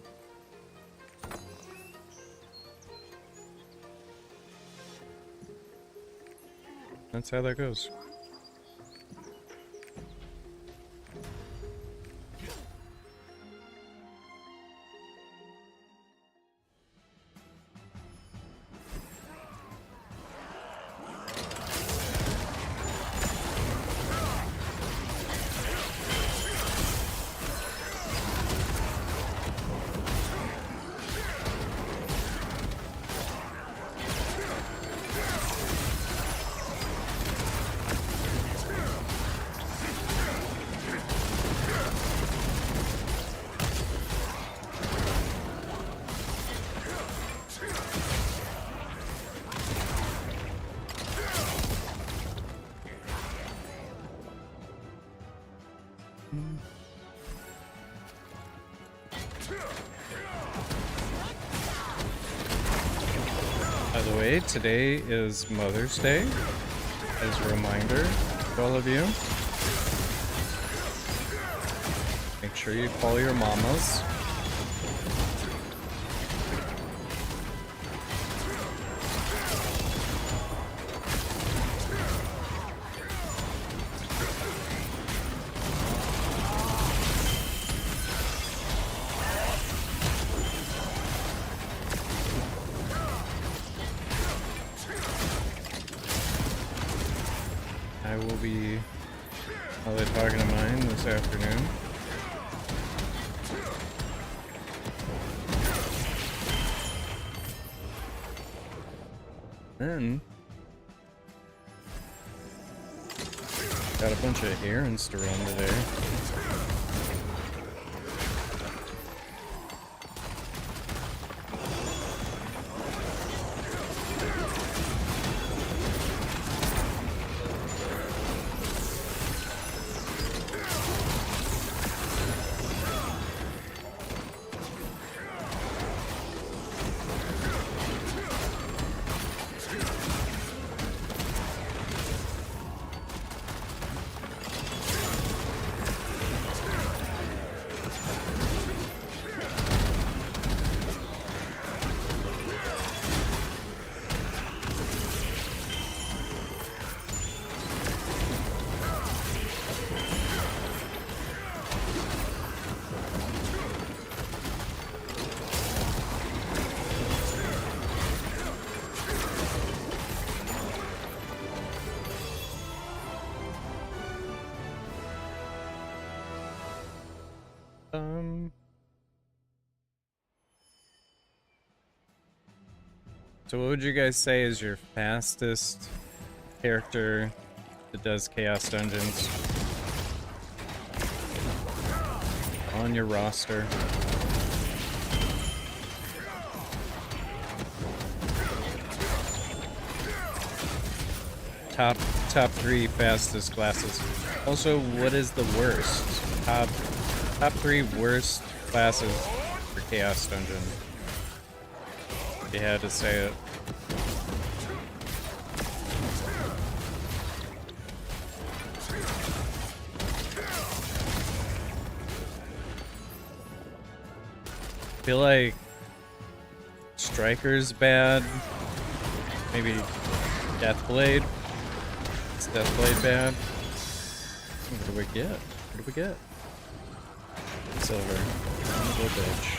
That's how that goes. By the way, today is Mother's Day, as a reminder to all of you. Make sure you call your mamas. 9 this afternoon. Then got a bunch of errands to run today. So what would you guys say is your fastest character that does Chaos Dungeons on your roster? Top 3 fastest classes. Also, what is the worst? Top 3 worst classes for Chaos Dungeon. If you had to say it. I feel like Striker's bad. Maybe Deathblade. Is Deathblade bad? What do we get? What do we get? Silver. Little bitch.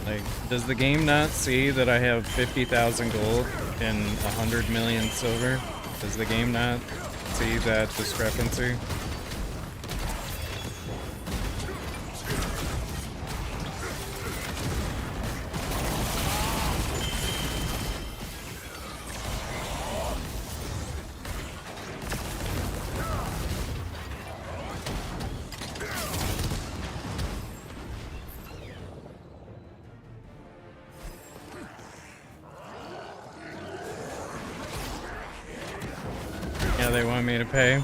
Like, does the game not see that I have 50,000 gold and 100 million silver? Does the game not see that discrepancy? Yeah, they want me to pay.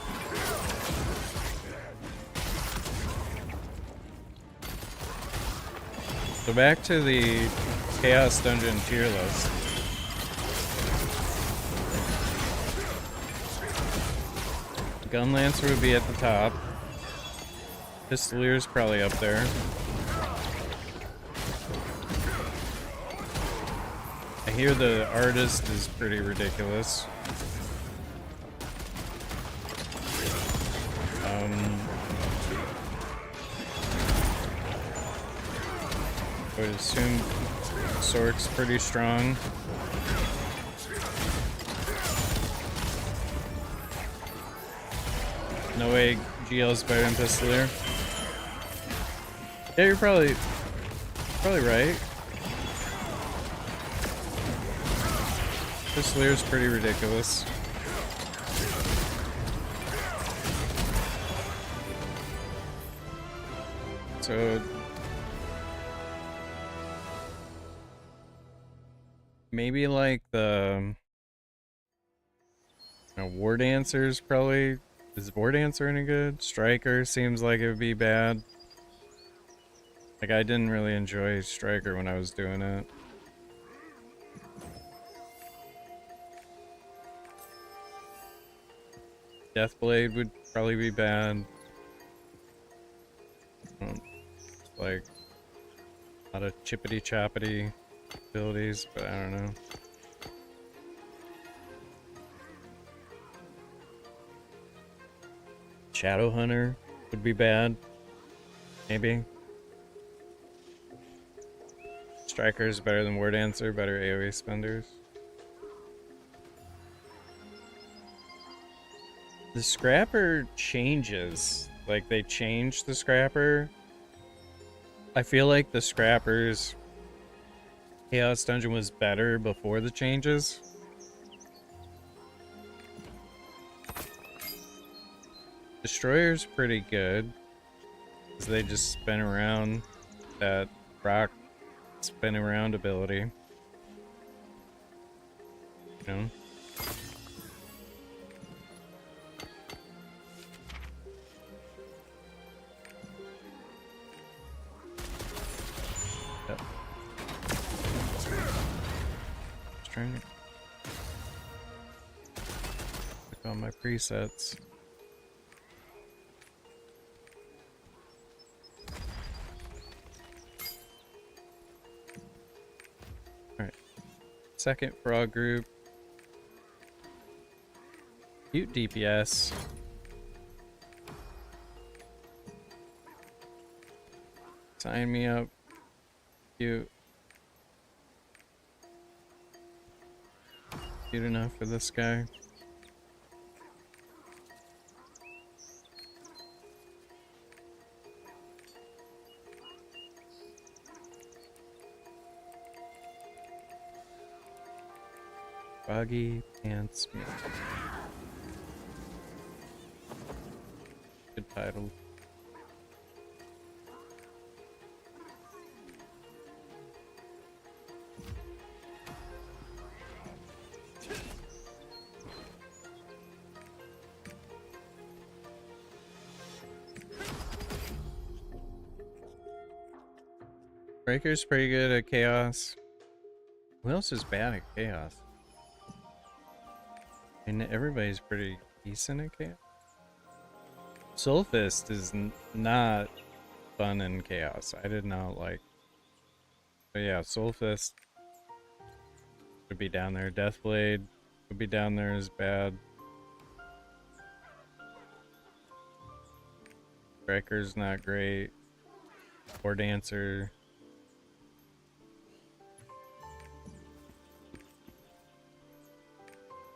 So back to the Chaos Dungeon tier list. Gunlancer would be at the top. Pistoleer's probably up there. I hear the artist is pretty ridiculous. I would assume Sork's pretty strong. No way GL's better than Pistoleer. Yeah, you're probably right. Pistoleer's pretty ridiculous. So maybe like the War Dancer's probably. Is War Dancer any good? Striker seems like it would be bad. Like, I didn't really enjoy Striker when I was doing it. Deathblade would probably be bad. Like, a lot of chippity choppity abilities, but I don't know. Shadowhunter would be bad. Maybe. Striker is better than War Dancer, better AoE spenders. The scrapper changes. Like, they changed the scrapper. I feel like the scrapper's Chaos Dungeon was better before the changes. Destroyer's pretty good, because they just spin around that rock spin around ability. You know? Yep. Just trying to click on my presets. Alright. Second frog group. Cute DPS. Sign me up. Cute. Cute enough for this guy. Boggy Pants Meat. Good title. Breaker's pretty good at chaos. Who else is bad at chaos? And everybody's pretty decent at chaos. Soulfist is not fun in chaos. I did not like. But yeah, Soulfist would be down there. Deathblade would be down there as bad. Breaker's not great. War Dancer.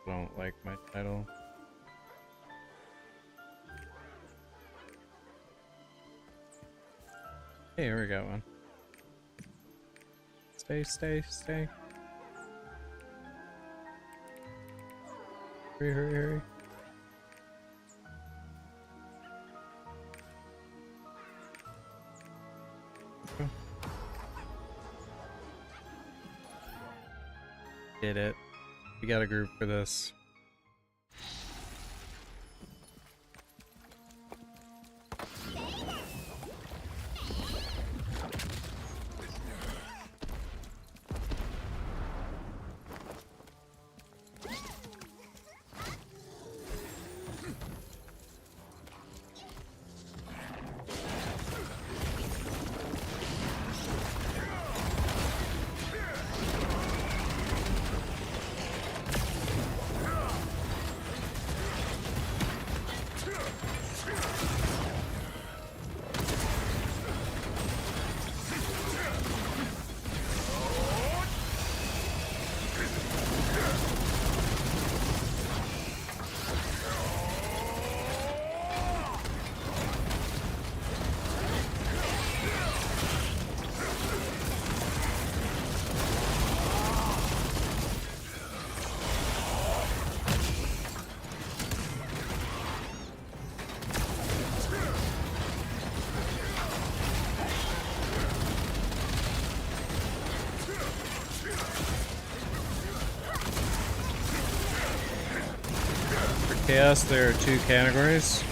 Don't like my title. Hey, here we got one. Stay, stay, stay. Hurry, hurry, hurry. Go. Did it. We got a group for this. Chaos, there are two categories.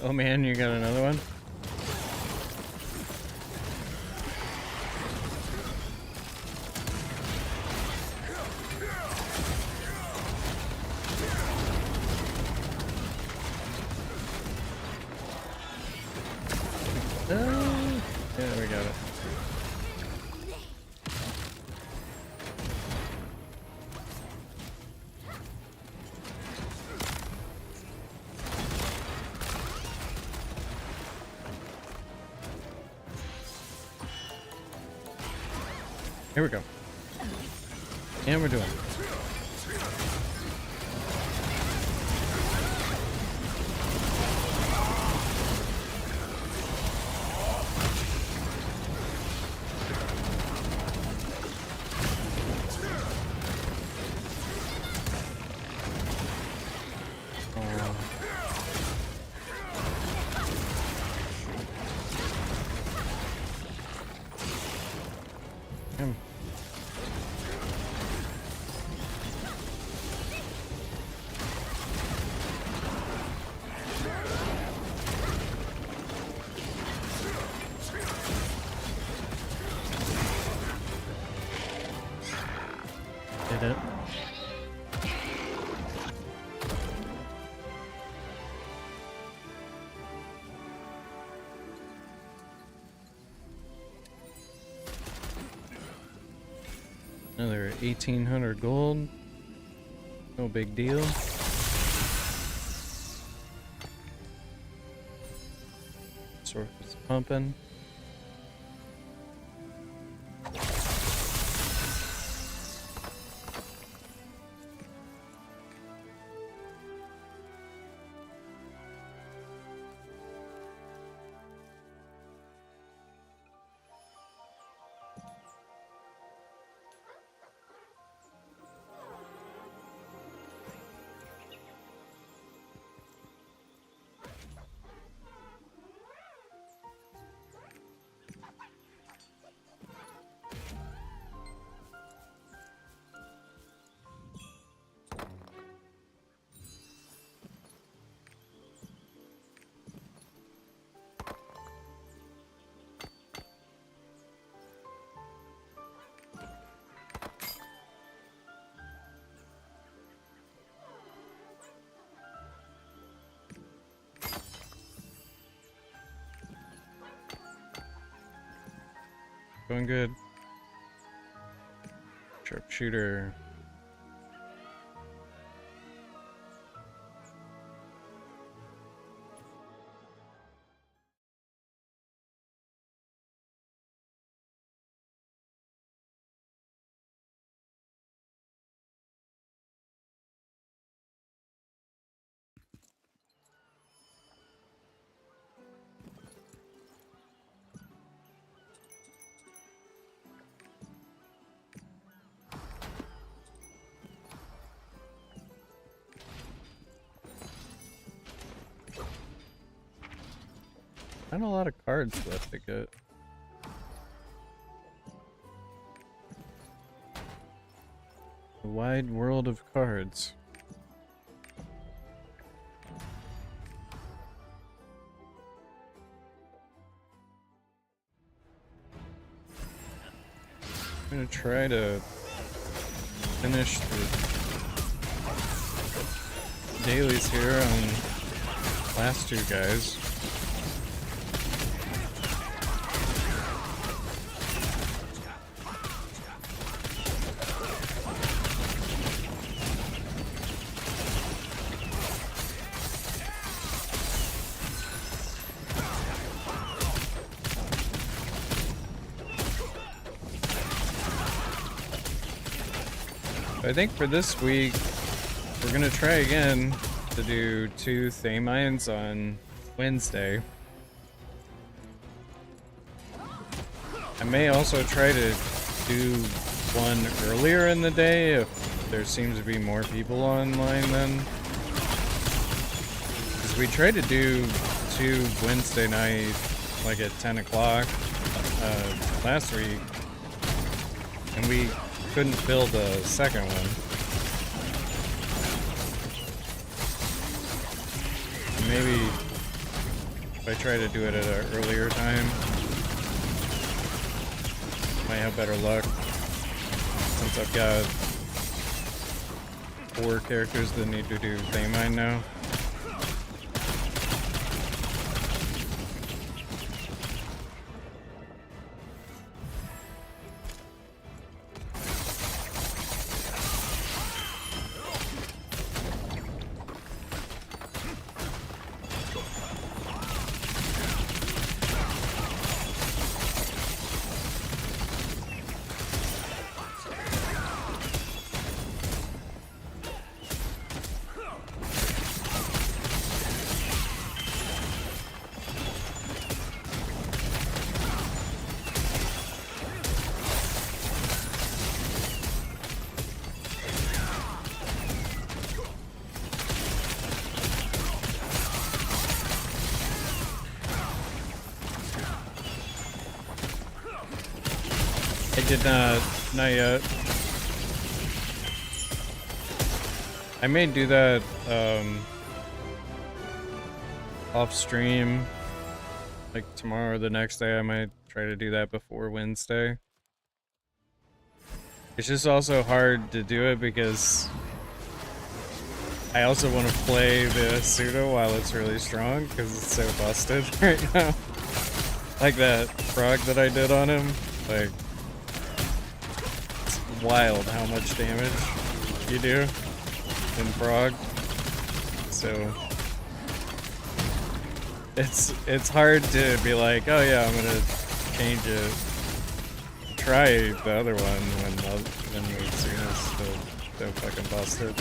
Oh man, you got another one? Yeah, we got it. Here we go. And we're doing it. Him. Did it. Another 1800 gold. No big deal. Sword is pumping. Going good. Sharpshooter. Not a lot of cards left to get. A wide world of cards. I'm gonna try to finish the dailies here on last two guys. I think for this week, we're gonna try again to do 2 Thamines on Wednesday. I may also try to do one earlier in the day if there seems to be more people online then. Because we tried to do 2 Wednesday night, like at 10 o'clock last week, and we couldn't fill the second one. Maybe If I try to do it at an earlier time, might have better luck. Since I've got 4 characters that need to do Daymine now. I did not yet. I may do that off stream, like tomorrow or the next day. I might try to do that before Wednesday. It's just also hard to do it because I also want to play the pseudo while it's really strong because it's so busted right now. Like that frog that I did on him, like, it's wild how much damage you do in frog. So it's hard to be like, oh yeah, I'm gonna change it. Try the other one when the pseudo's so fucking busted.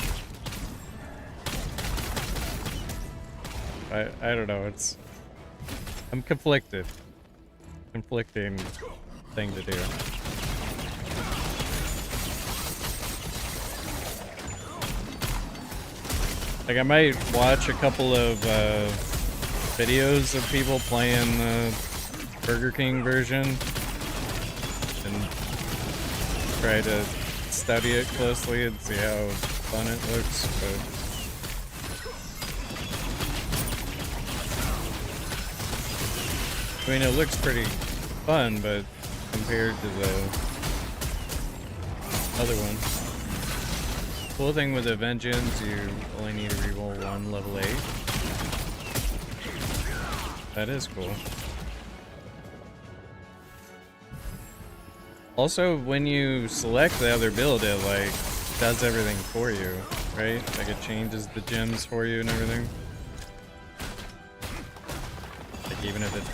I don't know, I'm conflicted. Conflicting thing to do. Like, I might watch a couple of videos of people playing the Burger King version and try to study it closely and see how fun it looks, but I mean, it looks pretty fun, but compared to the other one. Cool thing with the Vengeance, you only need to reroll 1 level 8. That is cool. Also, when you select the other build, it like does everything for you, right? Like it changes the gems for you and everything. Like even if it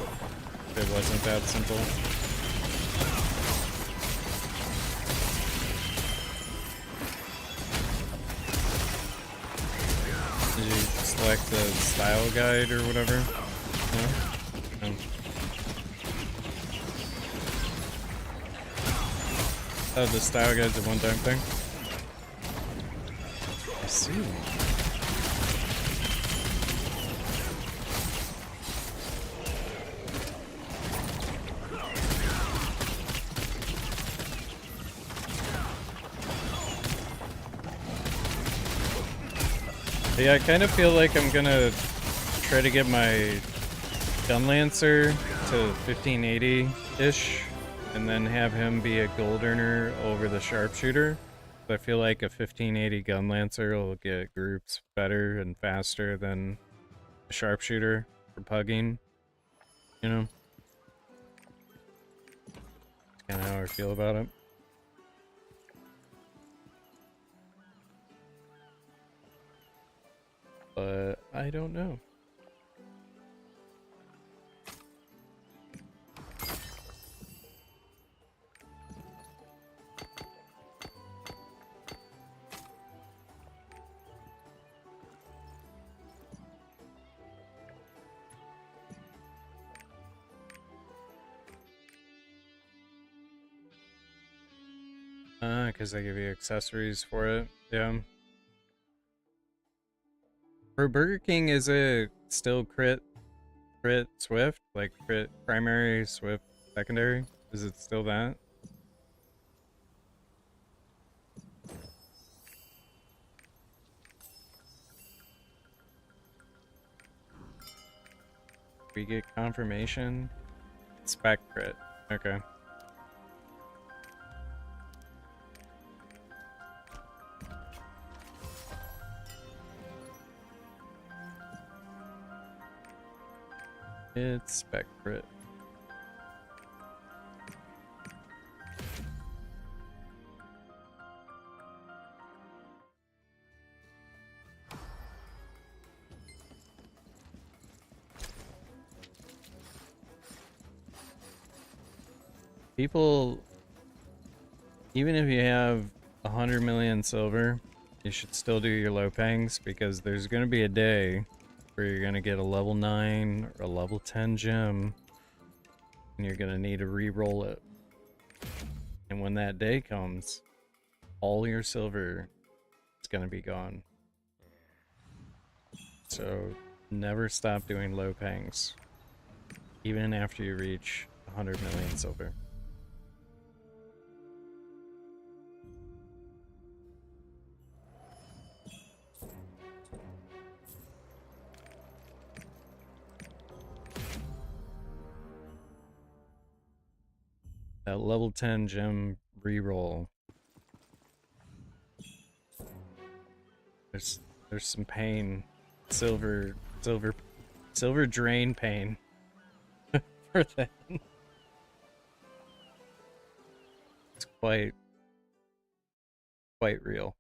wasn't that simple. Did you select the style guide or whatever? No? No. Oh, the style guide's a one-time thing? I see. Yeah, I kind of feel like I'm gonna try to get my Gun Lancer to 1580-ish, and then have him be a gold earner over the Sharpshooter. I feel like a 1580 Gun Lancer will get groups better and faster than a Sharpshooter for pugging, you know? That's kind of how I feel about it. But I don't know. Because they give you accessories for it. Yeah. For Burger King, is it still crit swift? Like crit primary, swift secondary? Is it still that? We get confirmation. Spec crit. Okay. It's spec crit. People, even if you have 100 million silver, you should still do your low pangs, because there's going to be a day where you're going to get a level 9 or a level 10 gem, and you're going to need to re-roll it. And when that day comes, all your silver is going to be gone. So never stop doing low pangs, even after you reach 100 million silver. That level 10 gem reroll. There's some pain. Silver drain pain for that. It's quite real.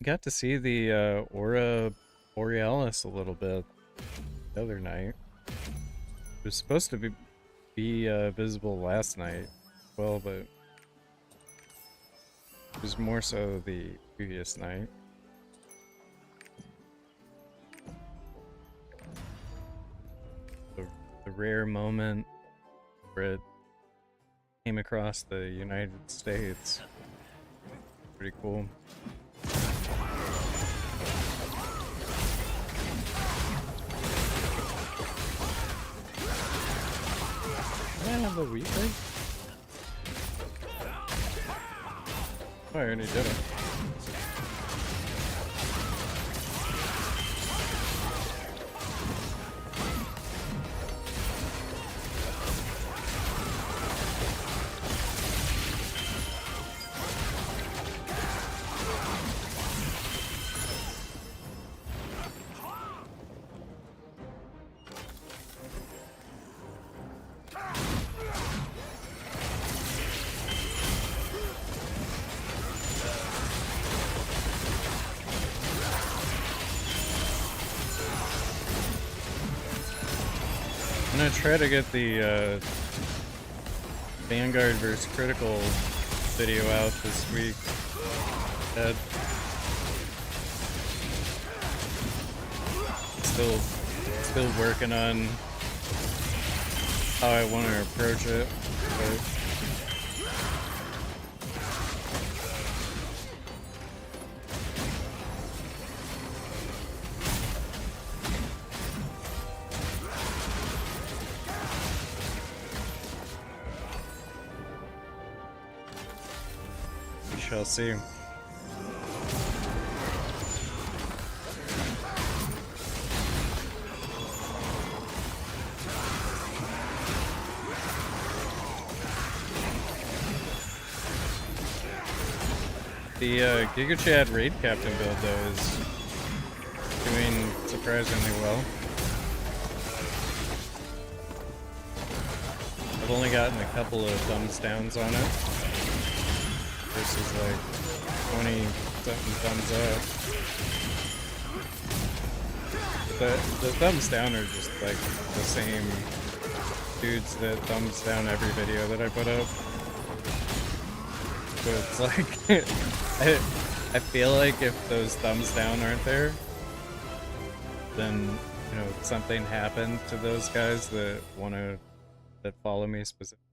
Got to see the Aura Borealis a little bit the other night. It was supposed to be visible last night, well, but it was more so the previous night. The rare moment where it came across the United States. Pretty cool. I have a weekly? Oh, I already did it. I'm gonna try to get the Vanguard vs Critical video out this week. Still working on how I want to approach it, but we shall see. The Giga Chad Raid Captain build, though, is doing surprisingly well. I've only gotten a couple of thumbs downs on it, versus like 20-something thumbs up. But the thumbs down are just like the same dudes that thumbs down every video that I put up. So it's like, I feel like if those thumbs down aren't there, then, you know, something happened to those guys that follow me specifically,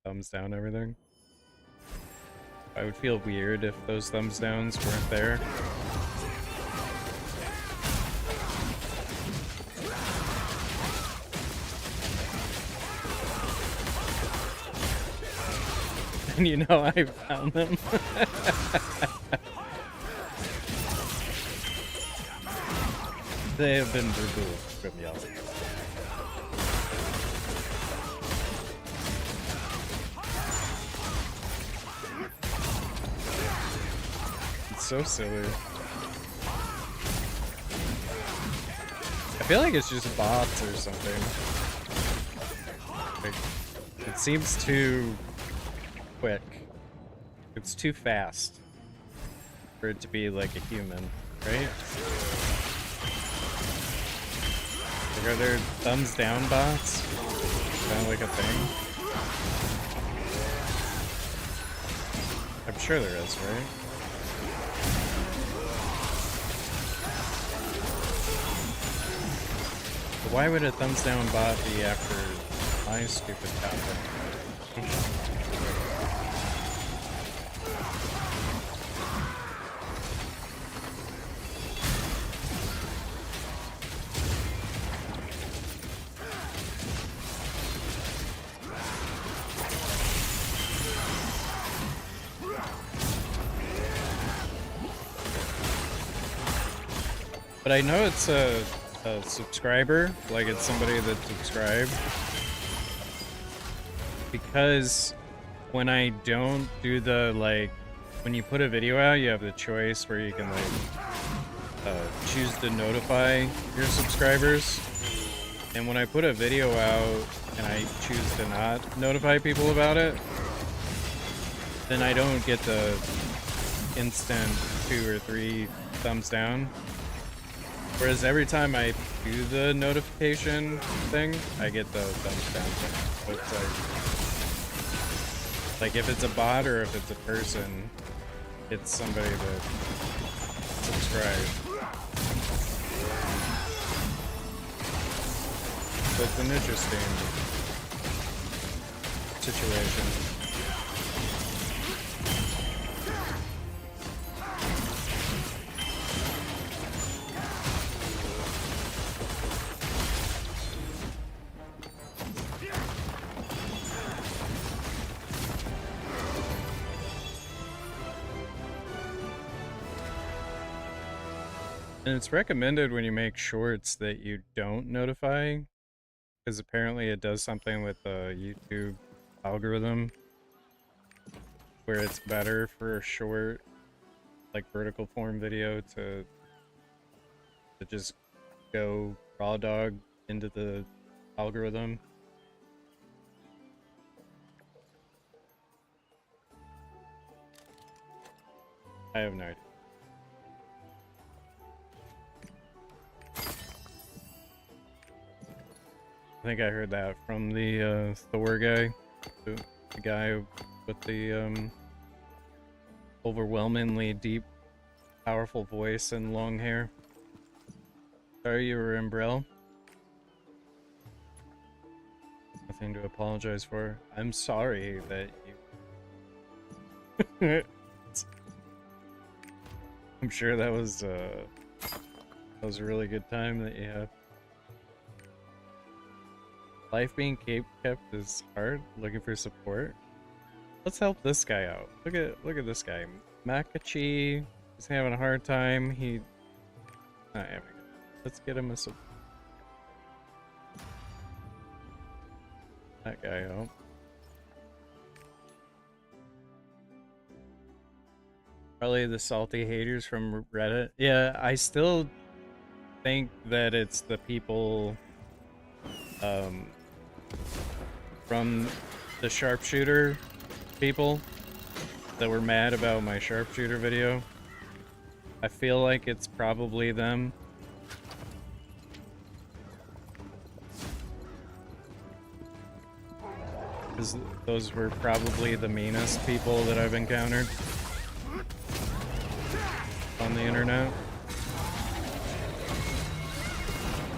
thumbs down everything. I would feel weird if those thumbs downs weren't there. And you know I found them. They have been removed from y'all. It's so silly. I feel like it's just bots or something. Like, it seems too quick. It's too fast for it to be like a human, right? Like, are there thumbs down bots? Kind of like a thing? I'm sure there is, right? But why would a thumbs down bot be after my stupid topic? But I know it's a subscriber, like it's somebody that subscribed. Because when I don't do the, like, when you put a video out, you have the choice where you can, like, choose to notify your subscribers. And when I put a video out and I choose to not notify people about it, then I don't get the instant 2 or 3 thumbs down. Whereas every time I do the notification thing, I get the thumbs down thing. So it's like if it's a bot or if it's a person, it's somebody that subscribed. So it's an interesting situation. And it's recommended when you make shorts that you don't notify, because apparently it does something with the YouTube algorithm where it's better for a short, like vertical form video to just go raw dog into the algorithm. I have no idea. I think I heard that from the Thor guy, the guy with the overwhelmingly deep, powerful voice and long hair. Sorry you were in Braille. Nothing to apologize for. I'm sorry that you... I'm sure that was a really good time that you had. Life being kept is hard. Looking for support. Let's help this guy out. Look at this guy, Makachi. He's having a hard time. Let's get him a support. That guy out. Probably the salty haters from Reddit. Yeah, I still think that it's the people from the sharpshooter people that were mad about my sharpshooter video. I feel like it's probably them. Because those were probably the meanest people that I've encountered on the internet.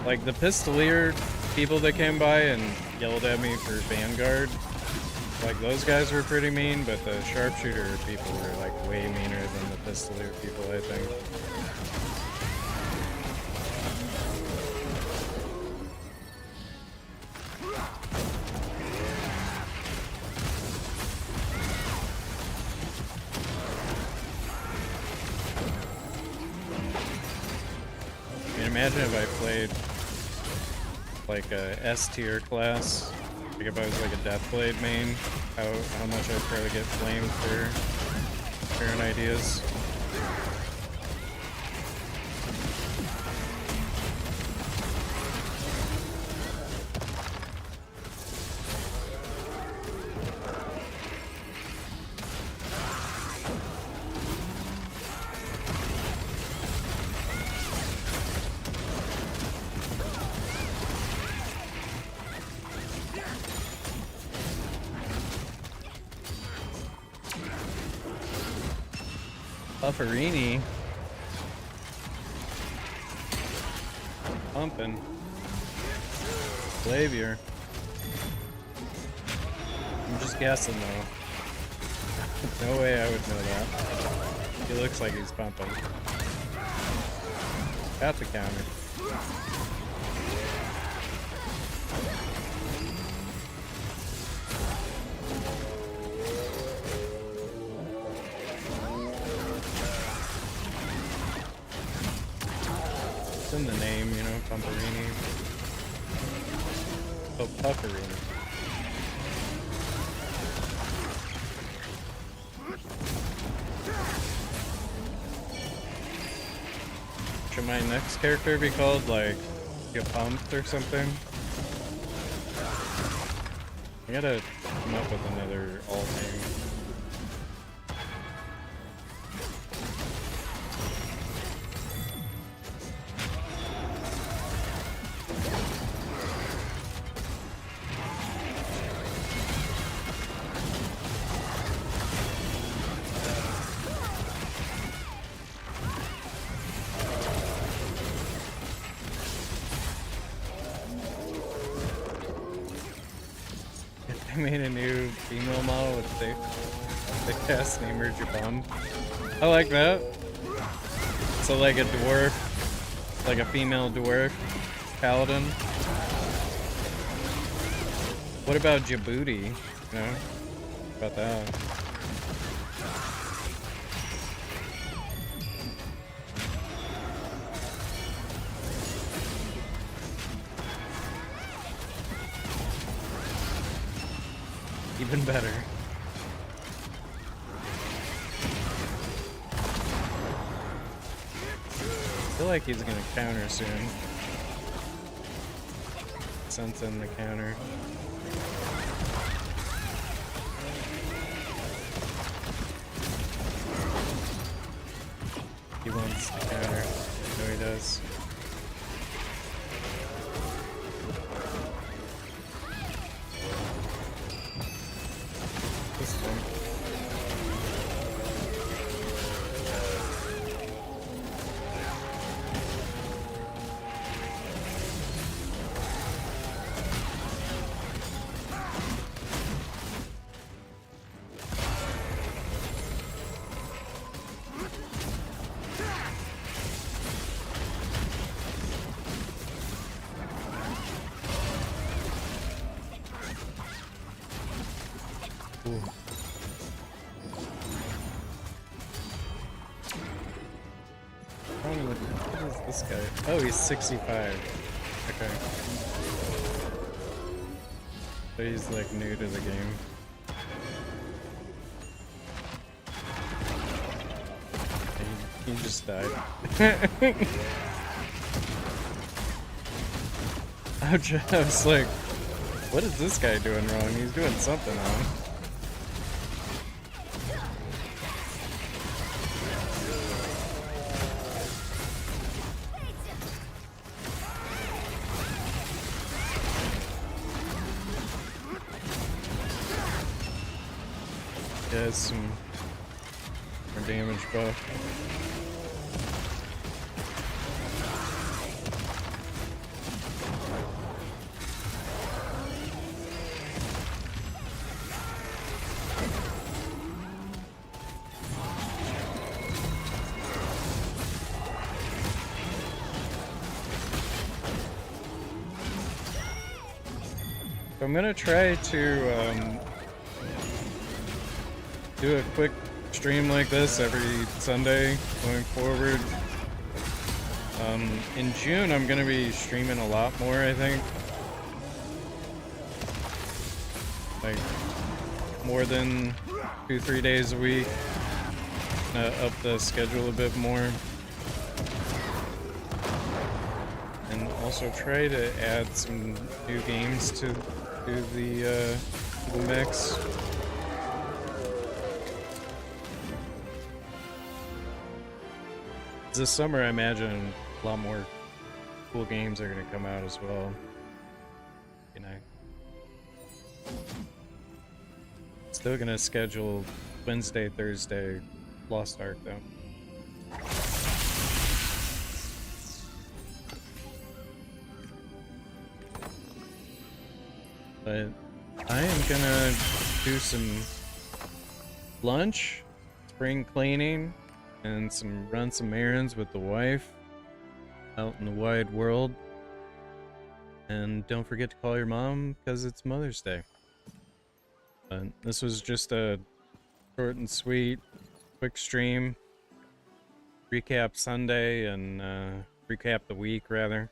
Like the Pistoleer people that came by and yelled at me for Vanguard, like those guys were pretty mean, but the sharpshooter people were like way meaner than the Pistoleer people, I think. Imagine if I played like a S tier class, like if I was like a Deathblade main, how much I'd probably get flamed for sharing ideas. Bufferini. Pumping. Flavier. I'm just guessing though. No way I would know that. He looks like he's pumping. Got the counter. It's in the name, you know, Pumperini. Oh, Pufferini. Should my next character be called, like, Get Pumped or something? I gotta come up with another alt name. I made a new female model with thick ass named Jabum. I like that. So like a dwarf, like a female dwarf paladin. What about Djibouti? You know? About that. Even better. I feel like he's gonna counter soon. Sense in the counter. He wants to counter. No, he does. This one. Ooh. I don't even, what is this guy? Oh, he's 65. Okay. So he's like new to the game. He just died. I was like, what is this guy doing wrong? He's doing something wrong. Yeah, it's some more damage buff. So I'm gonna try to do a quick stream like this every Sunday going forward. In June, I'm gonna be streaming a lot more, I think. Like, more than 2-3 days a week. Up the schedule a bit more. And also try to add some new games to the mix. This summer, I imagine a lot more cool games are gonna come out as well. You know, still gonna schedule Wednesday, Thursday, Lost Ark though. But I am gonna do some lunch, spring cleaning, and run some errands with the wife out in the wide world. And don't forget to call your mom because it's Mother's Day. But this was just a short and sweet, quick stream. Recap Sunday and recap the week rather.